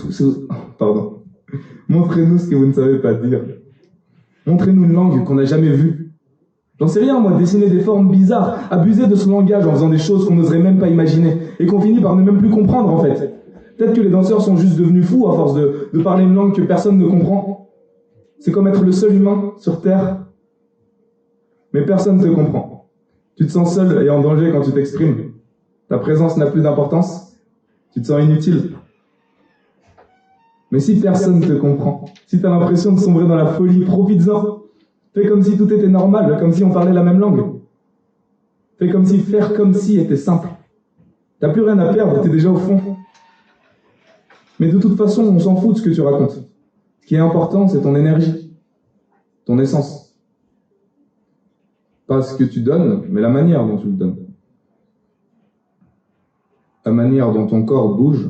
Montrez-nous ce que vous ne savez pas dire. Montrez-nous une langue qu'on n'a jamais vue. J'en sais rien, moi, dessiner des formes bizarres, abuser de ce langage en faisant des choses qu'on n'oserait même pas imaginer, et qu'on finit par ne même plus comprendre, en fait. Peut-être que les danseurs sont juste devenus fous à force de parler une langue que personne ne comprend. C'est comme être le seul humain sur Terre. Mais personne ne te comprend. Tu te sens seul et en danger quand tu t'exprimes. Ta présence n'a plus d'importance. Tu te sens inutile. Mais si personne ne te comprend, si tu as l'impression de sombrer dans la folie, profites-en. Fais comme si tout était normal, comme si on parlait la même langue. Fais comme si faire comme si était simple. T'as plus rien à perdre, t'es déjà au fond. Mais de toute façon, on s'en fout de ce que tu racontes. Ce qui est important, c'est ton énergie, ton essence. Pas ce que tu donnes, mais la manière dont tu le donnes. La manière dont ton corps bouge,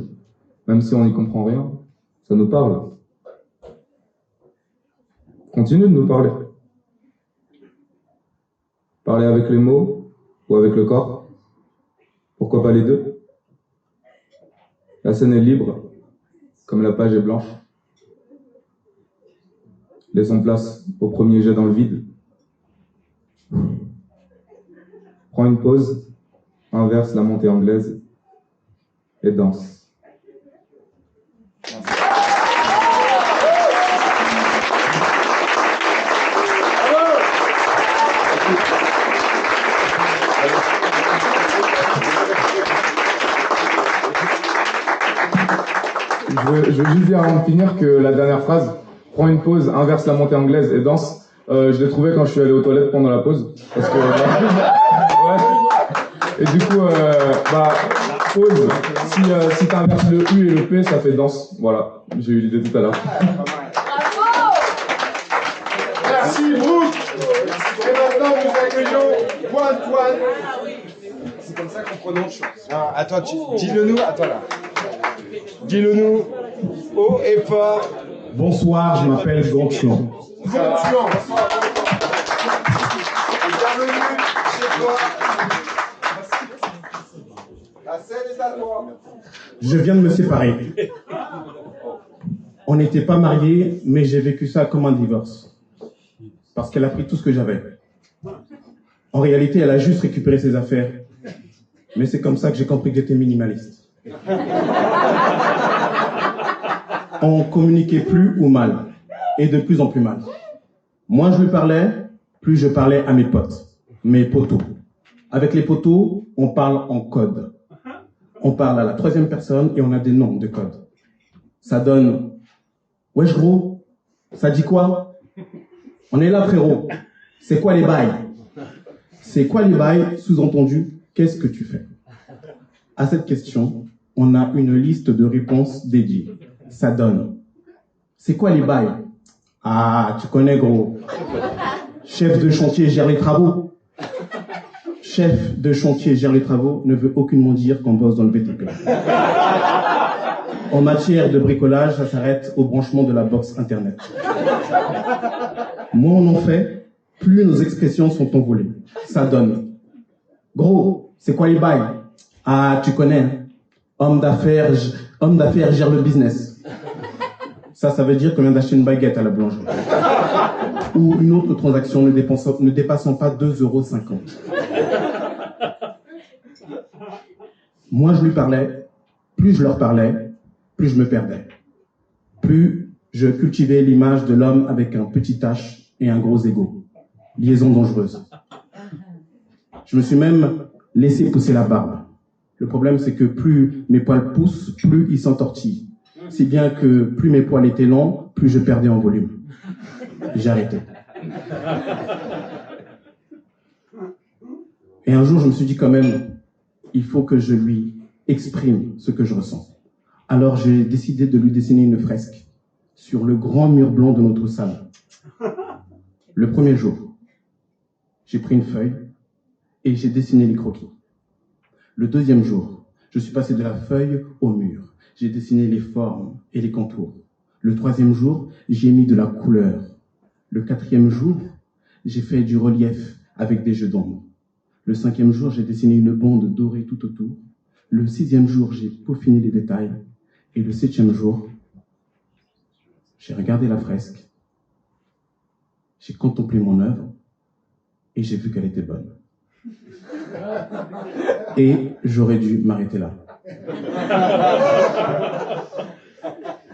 même si on n'y comprend rien, ça nous parle. Continue de nous parler. Parler avec les mots ou avec le corps. Pourquoi pas les deux? La scène est libre, comme la page est blanche. Laissons place au premier jet dans le vide. Prends une pause, inverse la montée anglaise et danse. Je veux juste dire avant de finir que la dernière phrase, prends une pause, inverse la montée anglaise et danse, je l'ai trouvé quand je suis allé aux toilettes pendant la pause. Parce que, ouais. Et du coup, pause, si t'inverses le U et le P, ça fait danse. Voilà, j'ai eu l'idée tout à l'heure. Merci Brooke. Et maintenant nous accueillons Antoine. C'est comme ça qu'on prononce. Non, attends, dis-le nous, attends là. Dis-le nous, haut et fort. Bonsoir, je m'appelle Gontchan. Bienvenue chez toi. La scène est à toi. Je viens de me séparer. On n'était pas mariés, mais j'ai vécu ça comme un divorce. Parce qu'elle a pris tout ce que j'avais. En réalité, elle a juste récupéré ses affaires. Mais c'est comme ça que j'ai compris que j'étais minimaliste. On communiquait plus ou mal. Et de plus en plus mal. Moins je lui parlais, plus je parlais à mes potes. Mes potos. Avec les potos, on parle en code. On parle à la troisième personne et on a des noms de code. Ça donne « Wesh gros, ça dit quoi? On est là frérot. C'est quoi les bails? C'est quoi les bails? Sous-entendu, qu'est-ce que tu fais? À cette question, on a une liste de réponses dédiées. Ça donne. C'est quoi les bails? Ah, tu connais gros. Chef de chantier gère les travaux. Chef de chantier gère les travaux ne veut aucunement dire qu'on bosse dans le BTP. En matière de bricolage, ça s'arrête au branchement de la box internet. Moins on en fait, plus nos expressions sont envolées. Ça donne. Gros, c'est quoi les bails? Ah, tu connais. Hein. Homme d'affaires gère le business. Ça veut dire qu'on vient d'acheter une baguette à la boulangerie. Ou une autre transaction ne dépassant pas 2,50 €. Moins je lui parlais, plus je leur parlais, plus je me perdais. Plus je cultivais l'image de l'homme avec un petit H et un gros ego. Liaison dangereuse. Je me suis même laissé pousser la barbe. Le problème, c'est que plus mes poils poussent, plus ils s'entortillent. Si bien que plus mes poils étaient longs, plus je perdais en volume. J'ai arrêté. Et un jour, je me suis dit quand même, il faut que je lui exprime ce que je ressens. Alors, j'ai décidé de lui dessiner une fresque sur le grand mur blanc de notre salle. Le premier jour, j'ai pris une feuille et j'ai dessiné les croquis. Le deuxième jour, je suis passé de la feuille au mur. J'ai dessiné les formes et les contours. Le troisième jour, j'ai mis de la couleur. Le quatrième jour, j'ai fait du relief avec des jeux d'ombre. Le cinquième jour, j'ai dessiné une bande dorée tout autour. Le sixième jour, j'ai peaufiné les détails. Et le septième jour, j'ai regardé la fresque. J'ai contemplé mon œuvre et j'ai vu qu'elle était bonne. Et j'aurais dû m'arrêter là.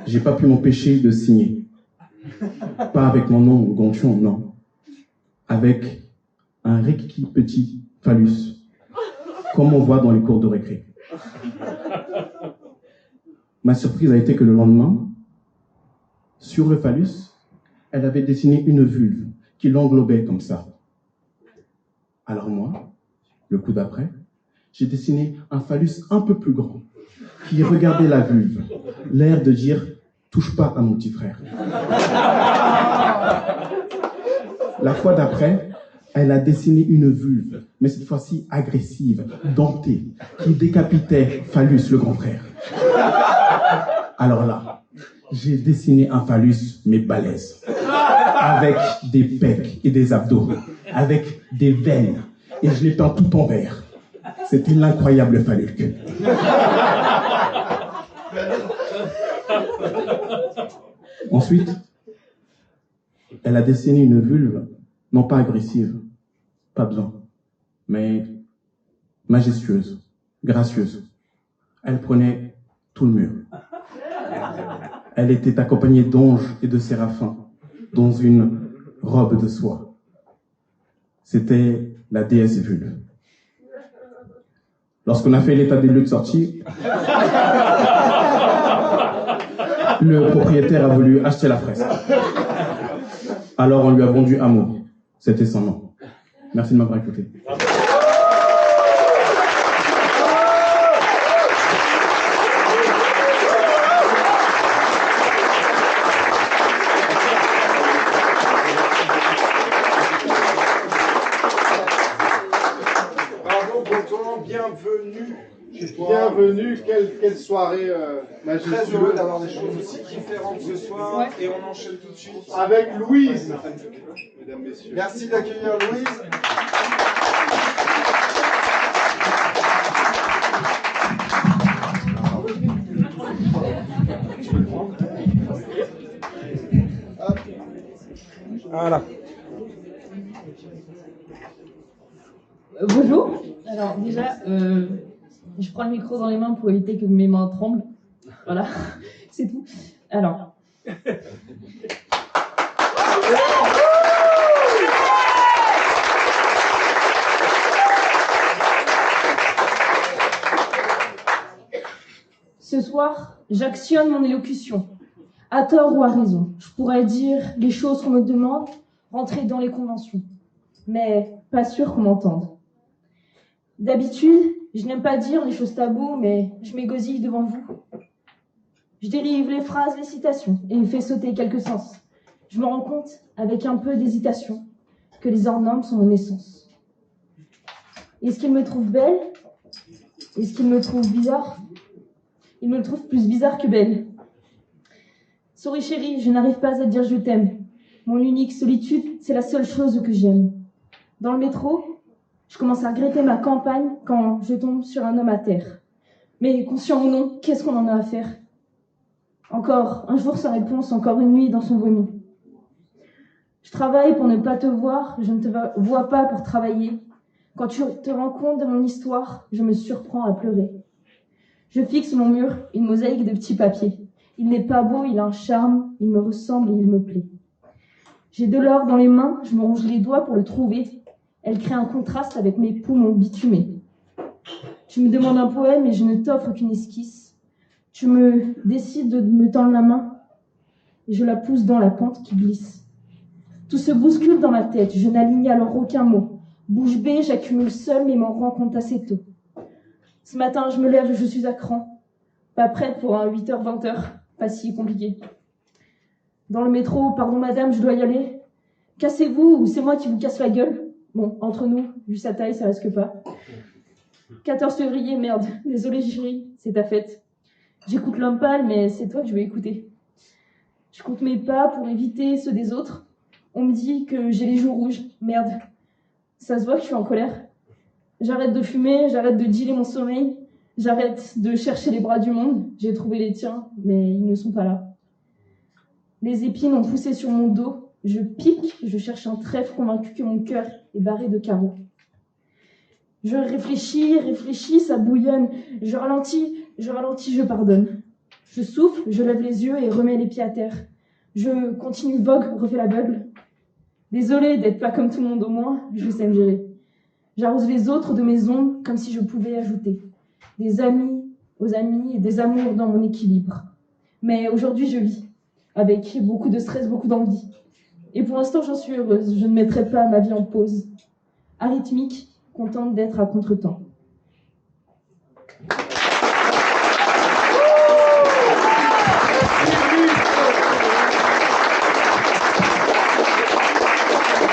J'ai pas pu m'empêcher de signer. Pas avec mon nom Gonchon, non. Avec un rikiki petit phallus, comme on voit dans les cours de récré. Ma surprise a été que le lendemain, sur le phallus, elle avait dessiné une vulve qui l'englobait comme ça. Alors moi, le coup d'après, j'ai dessiné un phallus un peu plus grand, qui regardait la vulve, l'air de dire « touche pas à mon petit frère ». La fois d'après, elle a dessiné une vulve, mais cette fois-ci agressive, dentée, qui décapitait Phallus, le grand frère. Alors là, j'ai dessiné un phallus, mais balèze, avec des pecs et des abdos, avec des veines, et je l'ai peint tout en vert. C'était l'incroyable Phalluc. Ensuite, elle a dessiné une vulve, non pas agressive, pas besoin, mais majestueuse, gracieuse. Elle prenait tout le mur. Elle était accompagnée d'anges et de séraphins dans une robe de soie. C'était la déesse vulve. Lorsqu'on a fait l'état des lieux de sortie, le propriétaire a voulu acheter la fresque. Alors on lui a vendu Amour. C'était son nom. Merci de m'avoir écouté. Bienvenue, quelle soirée majestueuse. Très heureux d'avoir des choses aussi différentes ce soir. Ouais. Et on enchaîne tout de suite avec Louise. Mesdames, messieurs. Merci d'accueillir Louise. Voilà. Bonjour. Alors déjà, je prends le micro dans les mains pour éviter que mes mains tremblent. Voilà, c'est tout. Alors. Ce soir, j'actionne mon élocution. À tort ou à raison, je pourrais dire les choses qu'on me demande, rentrer dans les conventions. mais pas sûr qu'on m'entende. D'habitude, je n'aime pas dire les choses taboues, mais je m'égosille devant vous. Je dérive les phrases, les citations, et fais sauter quelques sens. Je me rends compte, avec un peu d'hésitation, que les hors normes sont mon essence. Est-ce qu'ils me trouvent belle? Est-ce qu'ils me trouvent bizarre? Ils me trouvent plus bizarre que belle. Souris chérie, je n'arrive pas à te dire je t'aime. Mon unique solitude, c'est la seule chose que j'aime. Dans le métro, je commence à regretter ma campagne quand je tombe sur un homme à terre. Mais conscient ou non, qu'est-ce qu'on en a à faire? Encore un jour sans réponse, encore une nuit dans son vomi. Je travaille pour ne pas te voir, je ne te vois pas pour travailler. Quand tu te rends compte de mon histoire, je me surprends à pleurer. Je fixe sur mon mur une mosaïque de petits papiers. Il n'est pas beau, il a un charme, il me ressemble et il me plaît. J'ai de l'or dans les mains, je me ronge les doigts pour le trouver. Elle crée un contraste avec mes poumons bitumés. Tu me demandes un poème et je ne t'offre qu'une esquisse. Tu me décides de me tendre la main et je la pousse dans la pente qui glisse. Tout se bouscule dans ma tête, je n'aligne alors aucun mot. Bouche bée, j'accumule seul mais m'en rends compte assez tôt. Ce matin, je me lève et je suis à cran. Pas prête pour un 8h, 20h, pas si compliqué. Dans le métro, pardon madame, je dois y aller. Cassez-vous ou c'est moi qui vous casse la gueule? Bon, entre nous, vu sa taille, ça risque pas. 14 février, merde, désolé chérie, c'est ta fête. J'écoute l'homme pâle, mais c'est toi que je vais écouter. Je compte mes pas pour éviter ceux des autres. On me dit que j'ai les joues rouges, merde. Ça se voit que je suis en colère. J'arrête de fumer, j'arrête de dealer mon sommeil, j'arrête de chercher les bras du monde. J'ai trouvé les tiens, mais ils ne sont pas là. Les épines ont poussé sur mon dos. Je pique, je cherche un trèfle convaincu que mon cœur est barré de carreaux. Je réfléchis, ça bouillonne. Je ralentis, je pardonne. Je souffle, je lève les yeux et remets les pieds à terre. Je continue vogue, refais la beugle. Désolée d'être pas comme tout le monde au moins, je sais me gérer. J'arrose les autres de mes ombres comme si je pouvais ajouter des amis aux amis et des amours dans mon équilibre. Mais aujourd'hui, je vis avec beaucoup de stress, beaucoup d'envie. Et pour l'instant, j'en suis heureuse. Je ne mettrai pas ma vie en pause. Arythmique, contente d'être à contre-temps.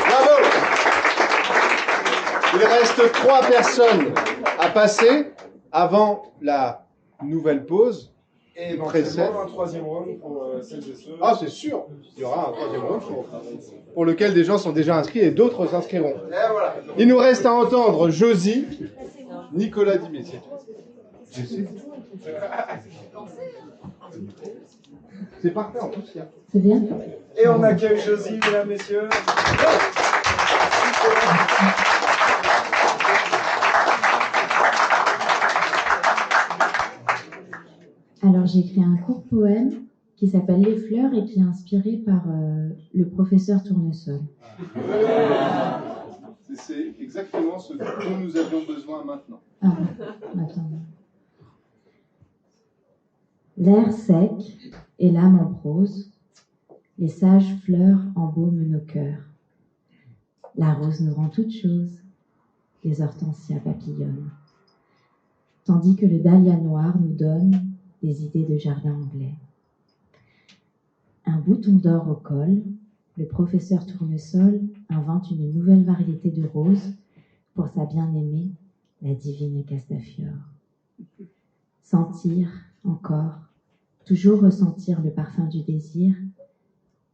Bravo! Il reste 3 personnes à passer avant la nouvelle pause. Et précède. éventuellement un troisième round pour celles et ceux. Ah, c'est sûr, il y aura un troisième round pour lequel des gens sont déjà inscrits et d'autres s'inscriront. Et voilà. Il nous reste à entendre Josie, Nicolas Dimitri. C'est parfait en plus. C'est bien. Et on accueille Josie, mesdames, messieurs. Alors j'ai écrit un court poème qui s'appelle Les fleurs et qui est inspiré par le professeur Tournesol. C'est exactement ce dont nous avions besoin maintenant. Ah, attends. L'air sec et l'âme en prose, les sages fleurs embaument nos cœurs. La rose nous rend toutes choses, les hortensias papillonnent. Tandis que le dahlia noir nous donne des idées de jardin anglais. Un bouton d'or au col, le professeur Tournesol invente une nouvelle variété de roses pour sa bien-aimée, la divine Castafiore. Sentir, encore, toujours ressentir le parfum du désir,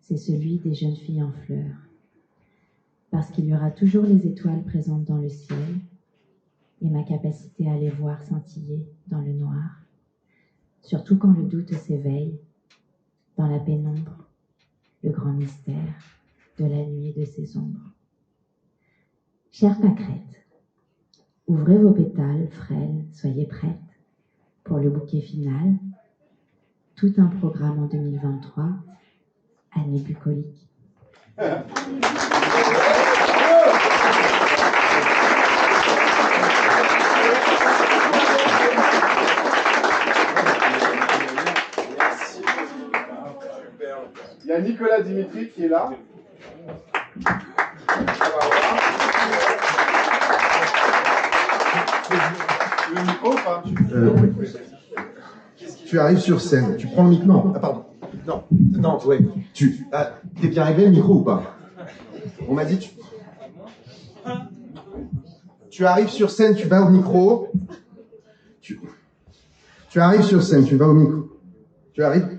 c'est celui des jeunes filles en fleurs. Parce qu'il y aura toujours les étoiles présentes dans le ciel et ma capacité à les voir scintiller dans le noir. Surtout quand le doute s'éveille, dans la pénombre, le grand mystère de la nuit et de ses ombres. Chère pâquerette, ouvrez vos pétales frêles, soyez prête pour le bouquet final, tout un programme en 2023, année bucolique. Il y a Nicolas Dimitri qui est là. Le micro, pas. Tu arrives sur scène, tu prends le micro. Non, ah, pardon. Non, ouais. T'es bien arrivé le micro ou pas? On m'a dit tu arrives sur scène, tu vas au micro. Tu arrives sur scène, tu vas au micro. Tu arrives.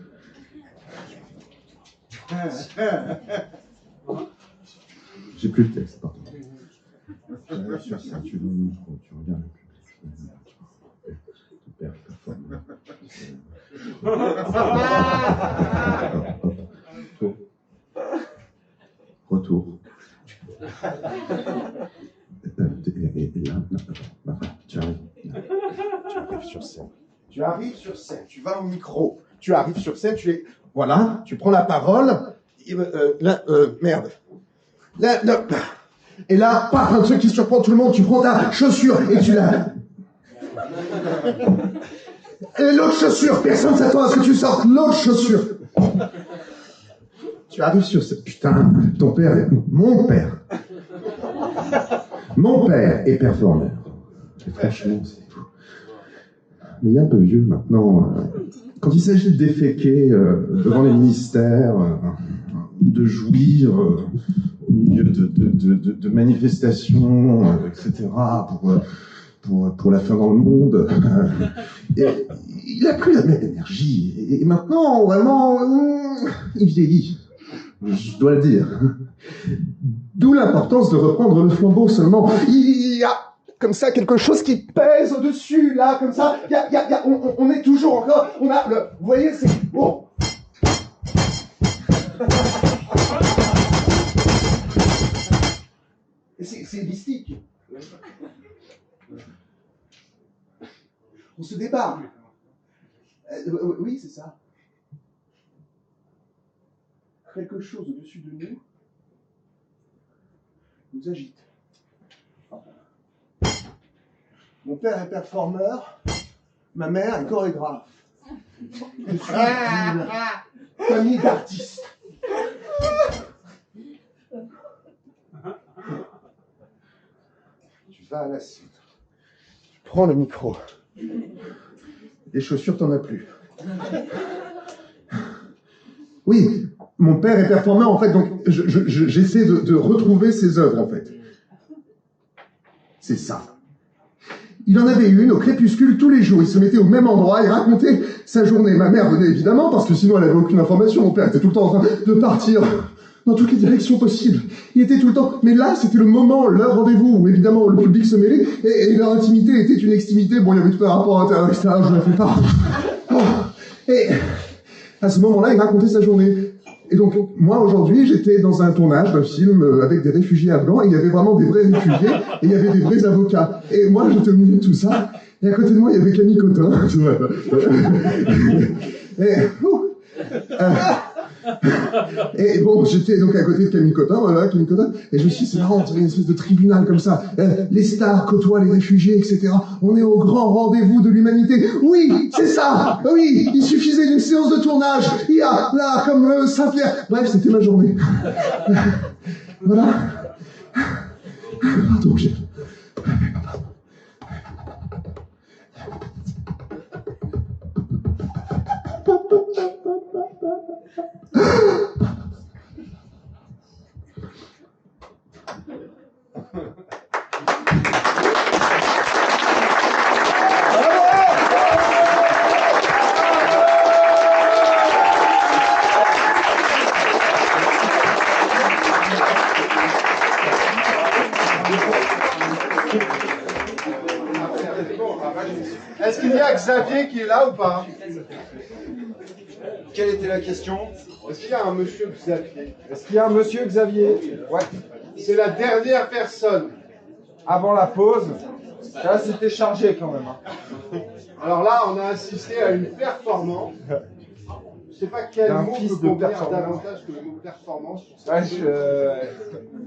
J'ai plus le texte, pardon. Tu arrives sur scène, tu vas au micro, tu regardes le public. Tu perds ta forme. Retour. Tu arrives sur scène. Tu arrives sur scène, tu vas au micro. Tu arrives sur scène, voilà, tu prends la parole. Merde. Là, et là, paf, un truc qui surprend tout le monde, tu prends ta chaussure et tu la... Et l'autre chaussure, personne ne s'attend à ce que tu sortes l'autre chaussure. Tu arrives sur ce... Putain, ton père... Mon père est performeur. Et franchement, c'est tout. Mais il est un peu vieux maintenant. Quand il s'agit de déféquer devant les ministères, de jouir au milieu de manifestations, etc., pour la fin dans le monde, il n'a plus la même énergie. Et maintenant, vraiment, il vieillit. Je dois le dire. D'où l'importance de reprendre le flambeau seulement. Il y a comme ça quelque chose qui pèse au-dessus, là, comme ça. On est toujours encore... On a le... Vous voyez, c'est... Bon. C'est mystique. On se débat. Oui, c'est ça. Quelque chose au-dessus de nous agite. Mon père est performeur, ma mère est chorégraphe. Je suis d'une famille d'artistes. Tu vas à la scène, tu prends le micro. Les chaussures, t'en as plus. Oui, mon père est performeur, en fait, donc j'essaie de retrouver ses œuvres, en fait. C'est ça. Il en avait une au crépuscule tous les jours. Il se mettait au même endroit et racontait sa journée. Ma mère venait évidemment, parce que sinon elle n'avait aucune information. Mon père était tout le temps en train de partir dans toutes les directions possibles. Il était tout le temps... Mais là, c'était le moment, leur rendez-vous, où évidemment le public se mêlait, et leur intimité était une extimité. Bon, il y avait tout un rapport intérieur, etc. Je ne la fais pas. Oh. Et à ce moment-là, il racontait sa journée. Et donc, moi, aujourd'hui, j'étais dans un tournage d'un film avec des réfugiés afghans, et il y avait vraiment des vrais réfugiés, et il y avait des vrais avocats. Et moi, j'étais au milieu de tout ça, et à côté de moi, il y avait Camille Cotin. Et bon, j'étais donc à côté de Camille Cotin, voilà, Camille Cotin, et je me suis dit, c'est marrant, c'est une espèce de tribunal comme ça. Les stars côtoient les réfugiés, etc. On est au grand rendez-vous de l'humanité. Oui, c'est ça. Oui, il suffisait d'une séance de tournage. Il y a là, comme Saint-Pierre. Bref, c'était ma journée. Voilà. Pardon, j'ai... Est-ce qu'il y a Xavier qui est là ou pas? Quelle était la question? Est-ce qu'il y a un monsieur Xavier? Est-ce qu'il y a un monsieur Xavier? Ouais. C'est la dernière personne. Avant la pause, là c'était chargé quand même. Hein. Alors là, on a assisté à une performance. Je ne sais pas quel mot peut convenir davantage que le mot performance.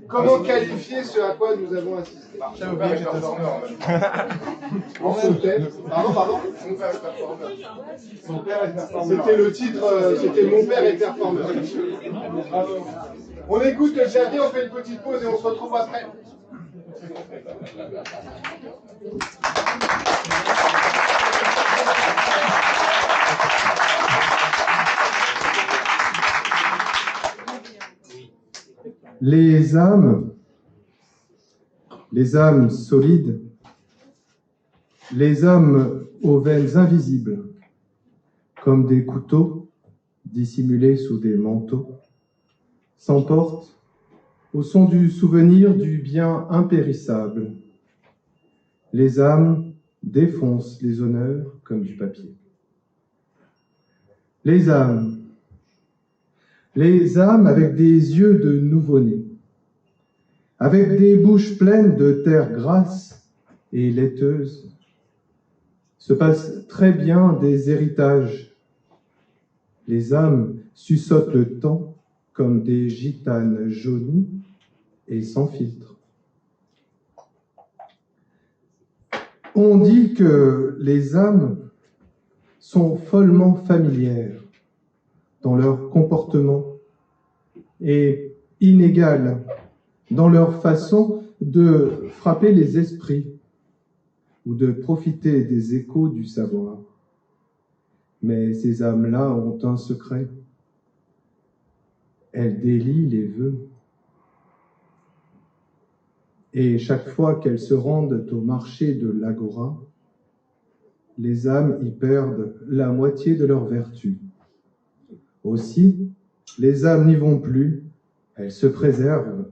Comment qualifier ce à quoi nous avons assisté? Son père est performeur. Pardon. Son père est performeur. C'était le titre, c'était Mon père est performeur. On écoute Xavier, on fait une petite pause et on se retrouve après. Les âmes solides, les âmes aux veines invisibles, comme des couteaux dissimulés sous des manteaux, s'emportent au son du souvenir du bien impérissable. Les âmes défoncent les honneurs comme du papier. Les âmes avec des yeux de nouveau-nés, avec des bouches pleines de terre grasse et laiteuse, se passent très bien des héritages. Les âmes suçotent le temps comme des gitanes jaunies et sans filtre. On dit que les âmes sont follement familières dans leur comportement et inégales dans leur façon de frapper les esprits ou de profiter des échos du savoir. Mais ces âmes-là ont un secret. Elles délient les vœux. Et chaque fois qu'elles se rendent au marché de l'agora, les âmes y perdent la moitié de leur vertu. Aussi, les âmes n'y vont plus, elles se préservent,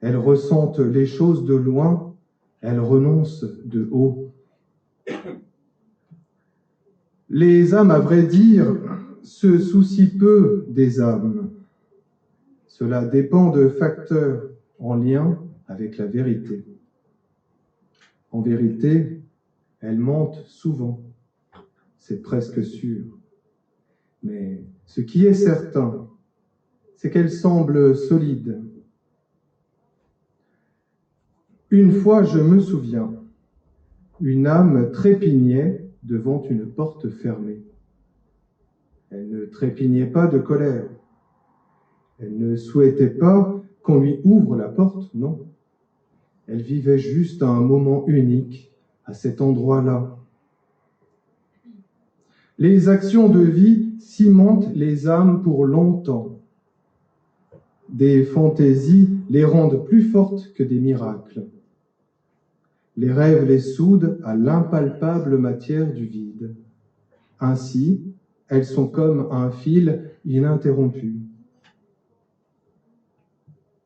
elles ressentent les choses de loin, elles renoncent de haut. Les âmes, à vrai dire, se soucient peu des âmes. Cela dépend de facteurs en lien avec la vérité. En vérité, elles mentent souvent, c'est presque sûr. Mais ce qui est certain, c'est qu'elles semblent solides. Une fois, je me souviens, une âme trépignait devant une porte fermée. Elle ne trépignait pas de colère. Elle ne souhaitait pas qu'on lui ouvre la porte, non. Elle vivait juste un moment unique à cet endroit-là. Les actions de vie cimentent les âmes pour longtemps. Des fantaisies les rendent plus fortes que des miracles. Les rêves les soudent à l'impalpable matière du vide. Ainsi, elles sont comme un fil ininterrompu.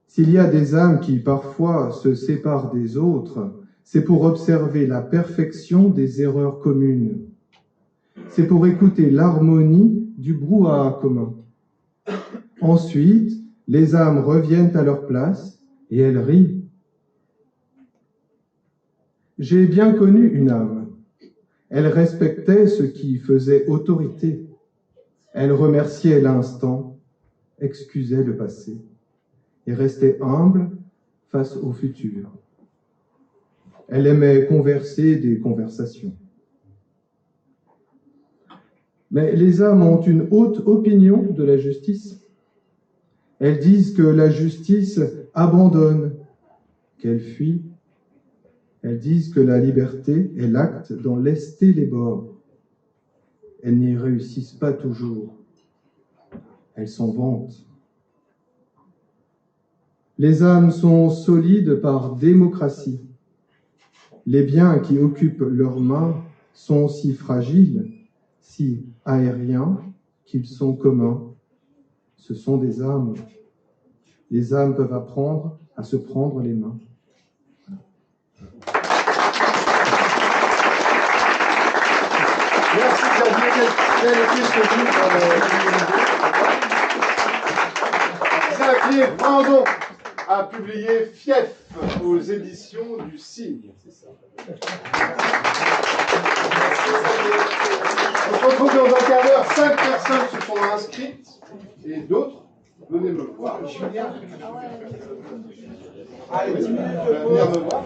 S'il y a des âmes qui parfois se séparent des autres, c'est pour observer la perfection des erreurs communes. C'est pour écouter l'harmonie du brouhaha commun. Ensuite, les âmes reviennent à leur place et elles rient. J'ai bien connu une âme. Elle respectait ce qui faisait autorité. Elle remerciait l'instant, excusait le passé et restait humble face au futur. Elle aimait converser des conversations. Mais les âmes ont une haute opinion de la justice. Elles disent que la justice abandonne, qu'elle fuit. Elles disent que la liberté est l'acte d'en lester les bords. Elles n'y réussissent pas toujours. Elles s'en vantent. Les âmes sont solides par démocratie. Les biens qui occupent leurs mains sont si fragiles, si aériens, qu'ils sont communs. Ce sont des âmes. Les âmes peuvent apprendre à se prendre les mains. Merci Xavier. Quel était ce livre Xavier Brandon a publié Fief aux éditions du Cygne. C'est ça. On se retrouve dans un quart d'heure. 5 personnes se sont inscrites et d'autres, venez me voir. Julien, allez, 10 minutes. Venir me voir.